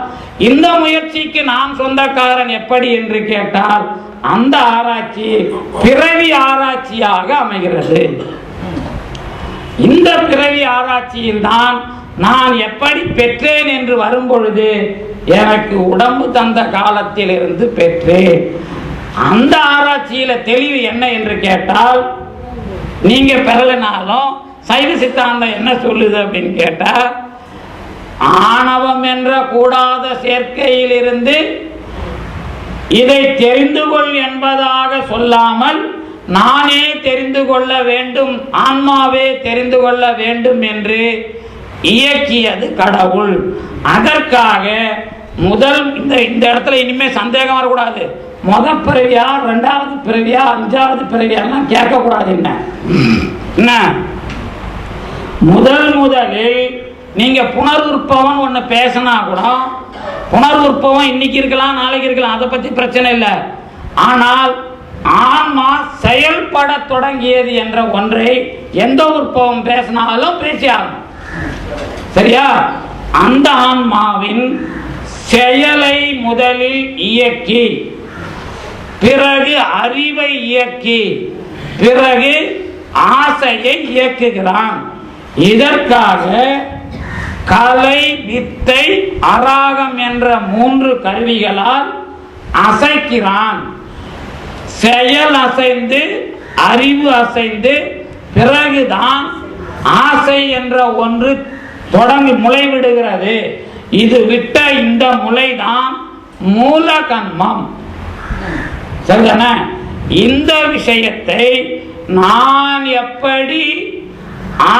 இந்த முயற்சிக்கு நான் சொந்தக்காரன் எப்படி என்று கேட்டால் அந்த ஆராய்ச்சி பிறவி ஆராய்ச்சியாக அமைகிறது. இந்த பிறவி ஆராய்ச்சியில் தான் நான் எப்படி பெற்றேன் என்று வரும் பொழுது எனக்கு உடம்பு தந்த காலத்தில் இருந்து பெற்றேன். அந்த ஆராய்ச்சியில தெளிவு என்ன என்று கேட்டால் நீங்க பெறலனாலும் சைவ சித்தாந்தம் என்ன சொல்லுது அப்படின்னு கேட்டா ஆணவம் என்ற கூடாத சேர்க்கையில் இருந்து இதை தெரிந்து கொள் என்பதாக சொல்லாமல் நானே தெரிந்து கொள்ள வேண்டும், ஆன்மாவே தெரிந்து கொள்ள வேண்டும் என்று இயக்கியது கடவுள். அதற்காக முதல் இந்த இடத்துல இனிமே சந்தேகம் வரக்கூடாது. முதல் பிறவியா, ரெண்டாவது பிறவியா, அஞ்சாவது பிறவியாலாம் கேட்கக்கூடாது. என்ன முதலில் நீங்க புனருற்பவம் ஒண்ணு பேசினா கூட புனருற்பவம் இன்னைக்கு இருக்கலாம், நாளைக்கு இருக்கலாம், அதை பத்தி பிரச்சனை இல்லை. ஆனால் ஆன்மா செயல்பட தொடங்கியது என்ற ஒன்றை எந்த உற்பவம் பேசினாலும் பேசியாகும். சரியா? அந்த ஆன்மாவின் செயலை முதலில் இயக்கி, பிறகு அறிவை இயக்கி, பிறகு ஆசையை இயக்குகிறான். இதற்காக கலை, வித்தை, அராகம் என்ற 3 கருவிகளால் அசைக்கிறான். செயல் அசைந்து, அறிவு அசைந்து, பிறகுதான் ஆசை என்ற ஒன்று தொடங்கி முளைவிடுகிறது. இது விட்ட இந்த முளைதான் மூல கண்மம். சரிதானே? இந்த விஷயத்தை நான் எப்படி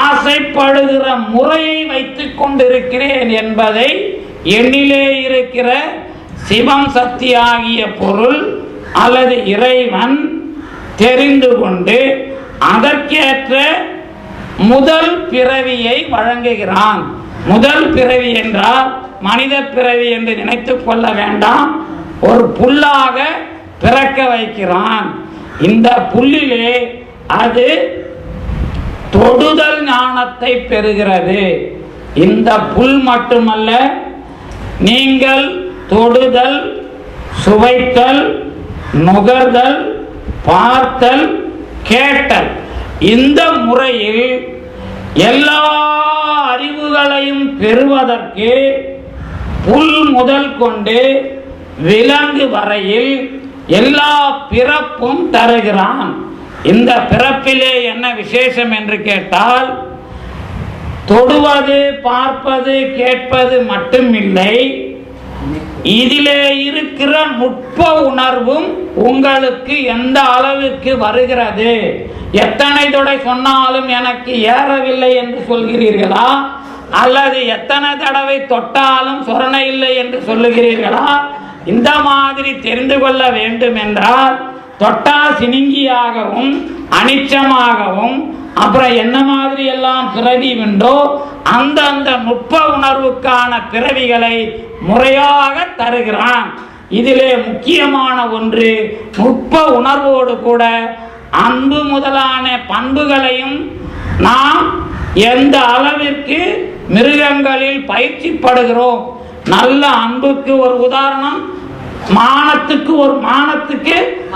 ஆசைப்படுகிற முறையை வைத்துக் கொண்டிருக்கிறேன் என்பதை என்னிலே இருக்கிற சிவம் சக்தி ஆகிய பொருள் அல்லது இறைவன் தெரிந்து கொண்டு அதற்கேற்ற முதல் பிறவியை வழங்குகிறான். முதல் பிறவி என்றால் மனித பிறவி என்று நினைத்துக் கொள்ள வேண்டாம். ஒரு புல்லாக பிறக்க வைக்கிறான். இந்த புல்லிலே அது தொடுதல் ஞானத்தை பெறுகிறது. இந்த புல் மட்டுமல்ல, நீங்கள் தொடுதல், சுவைத்தல், நுகர்தல், பார்த்தல், கேட்டல், இந்த முறையில் எல்லா அறிவுகளையும் பெறுவதற்கு புல் முதல் கொண்டு விலங்கு வரையில் எல்லா பிறப்பும் தருகிறான். இந்த பிறப்பிலே என்ன விசேஷம் என்று கேட்டால், தொடுவது, பார்ப்பது, கேட்பது மட்டுமில்லை, இதிலே இருக்கிற நுட்ப உணர்வும் உங்களுக்கு எந்த அளவுக்கு வருகிறது. எத்தனை தொடை சொன்னாலும் எனக்கு ஏறவில்லை என்று சொல்கிறீர்களா, அல்லது எத்தனை தடவை தொட்டாலும் சொரணை இல்லை என்று சொல்லுகிறீர்களா? இந்த மாதிரி தெரிந்து கொள்ள வேண்டும் என்றால், தொட்டா சினிங்கியாகவும் அனிச்சமாகவும் அப்புறம் என்ன மாதிரி எல்லாம் பிறவி உண்டோ அந்த நுட்ப உணர்வுக்கான பிறவிகளை முறையாக தருகிறான். இதிலே முக்கியமான ஒன்று, நுட்ப உணர்வோடு கூட அன்பு முதலான பண்புகளையும் நாம் எந்த அளவிற்கு மிருகங்களில் பயிற்சிப்படுகிறோம். நல்ல அன்புக்கு ஒரு உதாரணம், மானத்துக்கு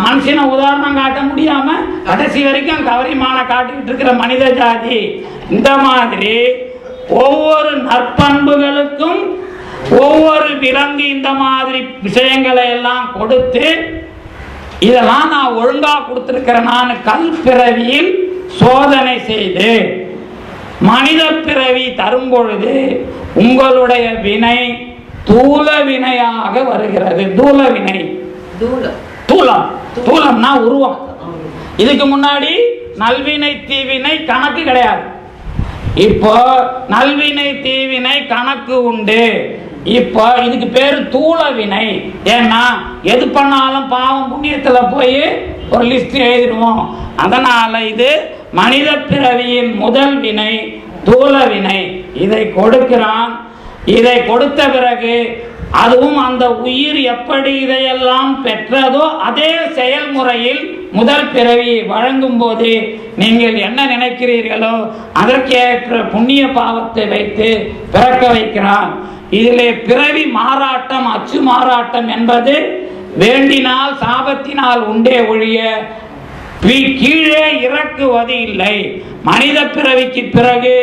மனுஷனை உதாரணம் காட்ட முடியாம கடைசி வரைக்கும் கவரிமான காட்டிட்டு இருக்கிற மனித ஜாதி. இந்த மாதிரி ஒவ்வொரு நற்பண்புகளுக்கும் ஒவ்வொரு விலங்கு இந்த மாதிரி விஷயங்களை எல்லாம் கொடுத்து, இதெல்லாம் நான் ஒழுங்கா கொடுத்திருக்கிறேன். நான் கல் பிறவியில் சோதனை செய்து மனித பிறவி தரும் பொழுது உங்களுடைய வினை தூல வினையாக வருகிறது. தூல வினை, தூலம்னா உருவம். இதுக்கு முன்னாடி நல்வினை தீவினை கணக்கு கிடையாது. இப்போ நல்வினை தீவினை கணக்கு உண்டு. இப்போ இதுக்கு பேரு தூல வினை. ஏன்னா எது பண்ணாலும் பாவம் புண்ணியத்துல போய் ஒரு லிஸ்ட் எழுதிடுவோம். அதனால இது மனித பிறவியின் முதல் வினை தூல வினை. இதை கொடுக்கிறான். இதை கொடுத்த பிறகு அதுவும் அந்த உயிர் எப்படி இதையெல்லாம் பெற்றதோ அதே செயல்முறையில் முதல் பிறவியை வழங்கும் போது நீங்கள் என்ன நினைக்கிறீர்களோ அதற்கேற்ற புண்ணிய பாவத்தை வைத்து பிறக்க வைக்கிறான். இதிலே பிறவி மாறாட்டம், அச்சு மாறாட்டம் என்பது வேண்டினால் சாபத்தினால் உண்டே ஒழிய கீழே இறக்குவது இல்லை. மனித பிறவிக்கு பிறகு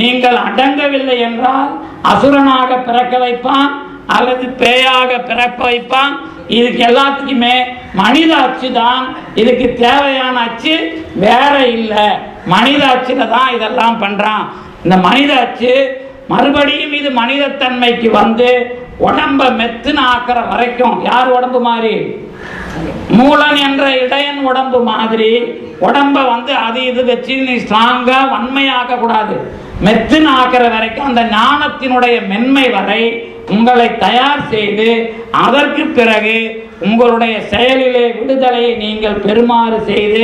நீங்கள் அடங்கவில்லை என்றால் அசுரனாக பிறக்க வைப்பான் அல்லது பேயாக பிறக்க வைப்பான். இதுக்கு எல்லாத்துக்குமே மனித அச்சு தான் இதுக்கு தேவையான அச்சு, வேற இல்லை. மனித அச்சுல தான் இதெல்லாம் பண்றான். இந்த மனித அச்சு மறுபடியும் இது மனிதத்தன்மைக்கு வந்து உடம்ப மெத்துன்னு ஆக்கிற வரைக்கும், யார் உடம்பு மாதிரி, மூலன் என்ற இடையன் உடம்பு மாதிரி உடம்ப வந்து அது இது வச்சு நீ ஸ்ட்ராங்கா வன்மையாக்க கூடாது. மெத்துன்னு ஆக்கிற வரைக்கும் அந்த ஞானத்தினுடைய மென்மை வரை உங்களை தயார் செய்து அதற்கு பிறகு உங்களுடைய செயலிலே விடுதலையை நீங்கள் பெறுமாறு செய்து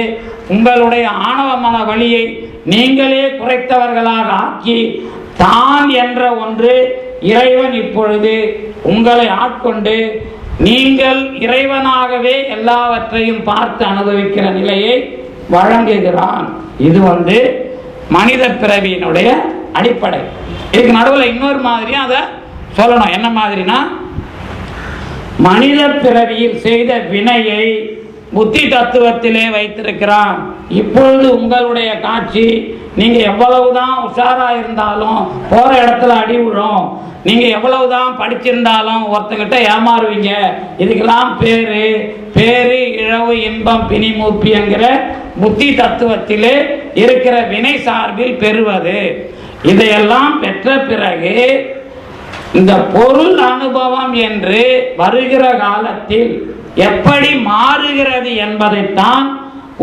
உங்களுடைய ஆணவ மன வழியை நீங்களே குறைத்தவர்களாக ஆக்கி தான் என்ற ஒன்று இறைவன் இப்பொழுது உங்களை ஆட்கொண்டு நீங்கள் இறைவனாகவே எல்லாவற்றையும் பார்த்து அனுபவிக்கிற நிலையை வழங்குகிறான். இது வந்து மனித பிறவியினுடைய அடிப்படை. இதுக்கு நடுவில் இன்னொரு மாதிரியும் அதை சொல்லணும். என்ன மாதிரினா, மனித பிறவியில் செய்த வினையை புத்தி தத்துவத்திலே வைத்திருக்கிறான். இப்பொழுது உங்களுடைய காட்சி, நீங்க எவ்வளவுதான் உஷாரா இருந்தாலும் போற இடத்துல அடி விழும். நீங்க எவ்வளவுதான் படிச்சிருந்தாலும் ஒருத்தங்கிட்ட ஏமாறுவீங்க. இதுக்கெல்லாம் பேரு இழவு இன்பம் பிணிமூப்பி என்கிற புத்தி தத்துவத்திலே இருக்கிற வினை சார்பில் பெறுவது. இதையெல்லாம் பெற்ற பிறகு இந்த பொருள் அனுபவம் என்று வருகிற காலத்தில் எப்படி மாறுகிறது என்பதைத்தான்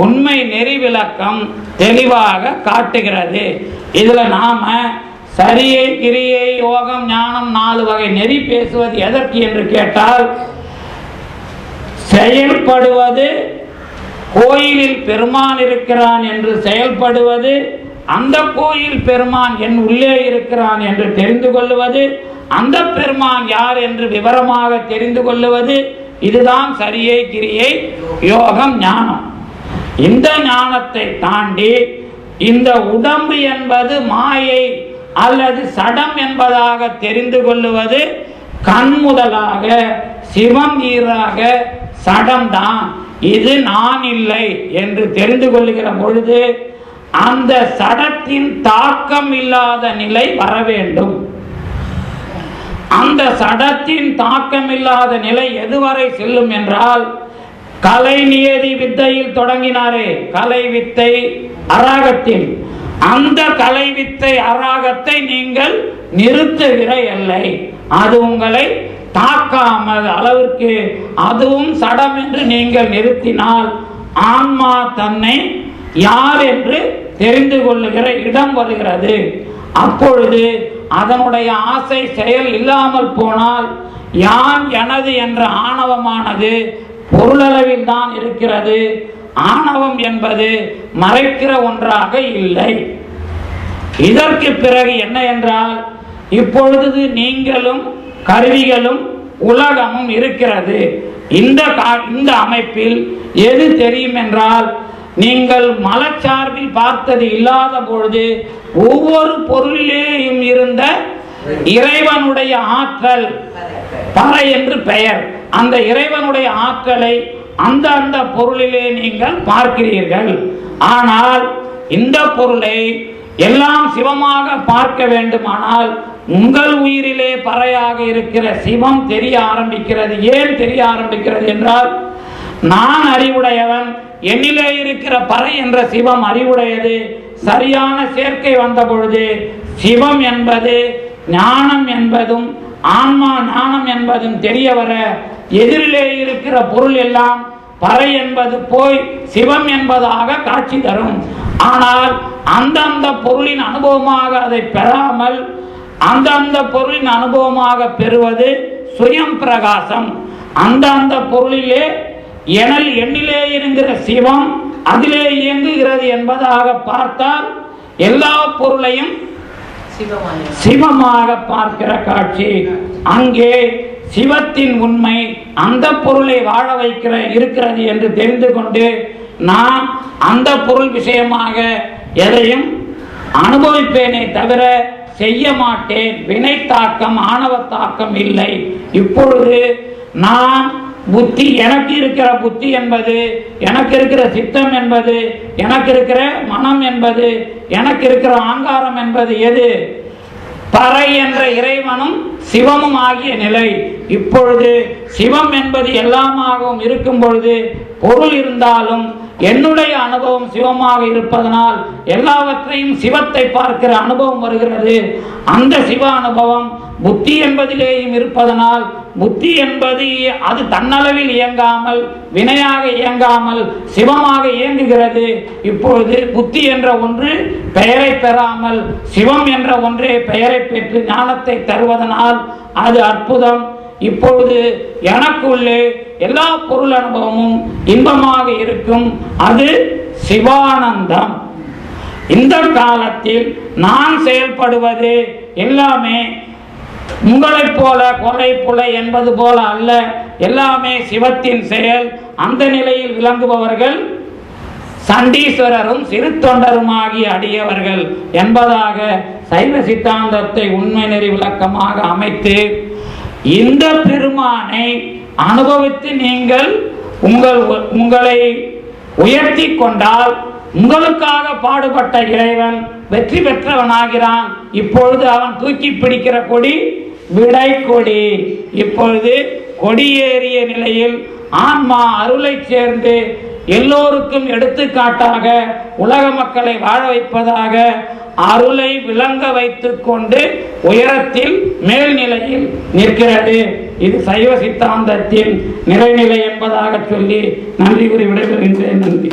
உண்மை நெறி விளக்கம் தெளிவாக காட்டுகிறது. இதுல நாம சரியை, கிரியை, யோகம், ஞானம் 4 வகை நெறி பேசுவது எதற்கு என்று கேட்டால், செயல்படுவது கோயிலில் பெருமான் இருக்கிறான் என்று செயல்படுவது, அந்த கோயில் பெருமான் என் உள்ளே இருக்கிறான் என்று தெரிந்து கொள்ளுவது, அந்த பெருமான் யார் என்று விவரமாக தெரிந்து கொள்ளுவது, இதுதான் சரியை கிரியை யோகம் ஞானம். இந்த ஞானத்தை தாண்டி இந்த உடம்பு என்பது மாயை அல்லது சடம் என்பதாக தெரிந்து கொள்ளுவது கண் முதலாக சிவம் ஈராக சடம்தான், இது நான் இல்லை என்று தெரிந்து கொள்ளுகிற பொழுது அந்த சடத்தின் தாக்கம் இல்லாத நிலை வர வேண்டும். அந்த சடத்தின் தாக்கம் இல்லாத நிலை எதுவரை செல்லும் என்றால், கலை நியதி வித்தையில் தொடங்கினாரே, கலை வித்தை அராகத்தில், அந்த கலை வித்தை அராகத்தை நீங்கள் நிறுத்துகிற எல்லை, அது உங்களை தாக்காமல் அளவிற்கு அதுவும் சடம் என்று நீங்கள் நிறுத்தினால் ஆன்மா தன்னை யார் என்று தெரிந்து கொள்ளுகிற இடம் வருகிறது. அப்பொழுது அதனுடைய ஆசை செயல் இல்லாமல் போனால் யான் எனது என்ற ஆணவமானது பொருளளவில் தான் இருக்கிறது. ஆணவம் என்பது மறைக்கிற ஒன்றாக இல்லை. இதற்கு பிறகு என்ன என்றால், இப்பொழுது நீங்களும் கருவிகளும் உலகமும் இருக்கிறது. இந்த அமைப்பில் எது தெரியும் என்றால், நீங்கள் மலச்சார்பில் பார்த்தது இல்லாத பொழுது ஒவ்வொரு பொருளிலேயும் இருந்த இறைவனுடைய ஆற்றல் பறை என்று பெயர், அந்த இறைவனுடைய ஆற்றலை அந்த பொருளிலே நீங்கள் பார்க்கிறீர்கள். ஆனால் இந்த பொருளை எல்லாம் சிவமாக பார்க்க வேண்டுமானால் உங்கள் உயிரிலே பறையாக இருக்கிற சிவம் தெரிய ஆரம்பிக்கிறது. ஏன் தெரிய ஆரம்பிக்கிறது என்றால், நான் அறிவுடையவன், என்னிலே இருக்கிற பறை என்ற சிவம் அறிவுடையது. சரியான சேர்க்கை வந்த பொழுது சிவம் என்பது ஞானம் என்பதும் ஆன்மா ஞானம் என்பதும் தெரிய வர, எதிரிலே இருக்கிற பொருள் எல்லாம் பறை என்பது போய் சிவம் என்பதாக காட்சி தரும். ஆனால் அந்த பொருளின் அனுபவமாக அதை பெறாமல் அந்த பொருளின் அனுபவமாக பெறுவது சுயம் பிரகாசம். அந்த பொருளிலே எண்ணிலே இருக்கிற சிவம் அதிலே இயங்குகிறது என்பதாக பார்த்தால் எல்லா பொருளையும் சிவமாக பார்க்கிற காட்சி. அங்கே சிவத்தின் உண்மை அந்த பொருளை வாழ வைக்கிற இருக்கிறது என்று தெரிந்து கொண்டு நான் அந்த பொருள் விஷயமாக எதையும் அனுபவிப்பேனே தவிர செய்ய மாட்டேன். வினை தாக்கம் ஆணவ தாக்கம் இல்லை. இப்பொழுது நான் புத்தி, எனக்கு இருக்கிற புத்தி என்பது, எனக்கு இருக்கிற சித்தம் என்பது, எனக்கு இருக்கிற மனம் என்பது, எனக்கு இருக்கிற ஆங்காரம் என்பது எது? பறை என்ற இறைவனும் சிவமும் ஆகிய நிலை. இப்பொழுது சிவம் என்பது எல்லாமாகவும் இருக்கும் பொழுது பொருள் இருந்தாலும் என்னுடைய அனுபவம் சிவமாக இருப்பதனால் எல்லாவற்றையும் சிவத்தை பார்க்கிற அனுபவம் வருகிறது. அந்த சிவ அனுபவம் புத்தி என்பதிலேயும் இருப்பதனால் புத்தி என்பது அது தன்னளவில் இயங்காமல் வினையாக இயங்காமல் சிவமாக இயங்குகிறது. இப்பொழுது புத்தி என்ற ஒன்று பெயரை பெறாமல் சிவம் என்ற ஒன்றே பெயரை பெற்று ஞானத்தை தருவதனால் அது அற்புதம். இப்பொழுது எனக்குள்ளே எல்லா பொருள் அனுபவமும் இன்பமாக இருக்கும். அது சிவானந்தம். இந்த காலத்தில் நான் செயல்படுவது எல்லாமே உங்களைப் போல கொலை புலை என்பது போல அல்ல. எல்லாமே சிவத்தின் செயல். அந்த நிலையில் விளங்குபவர்கள் சண்டீஸ்வரரும் சிறு தொண்டருமாகிய அடியவர்கள் என்பதாக சைவ சித்தாந்தத்தை உண்மை நெறி விளக்கமாக அமைத்து இந்த பெருமானை அனுபவித்து நீங்கள் உங்களை உயர்த்தி கொண்டால் உங்களுக்காக பாடுபட்ட இறைவன் வெற்றி பெற்றவனாகிறான். இப்பொழுது அவன் தூக்கி பிடிக்கிற கொடி விடை கொடி. இப்பொழுது கொடியேறிய நிலையில் ஆன்மா அருளை சேர்ந்து எல்லோருக்கும் எடுத்துக்காட்டாக உலக மக்களை வாழ வைப்பதாக அருளை விளங்க வைத்துக் கொண்டு உயரத்தில் மேல்நிலையில் நிற்கிறது. இது சைவ சித்தாந்தத்தின் நிறைநிலை என்பதாக சொல்லி நன்றி கூறி விடைபெறுகின்றேன். நன்றி.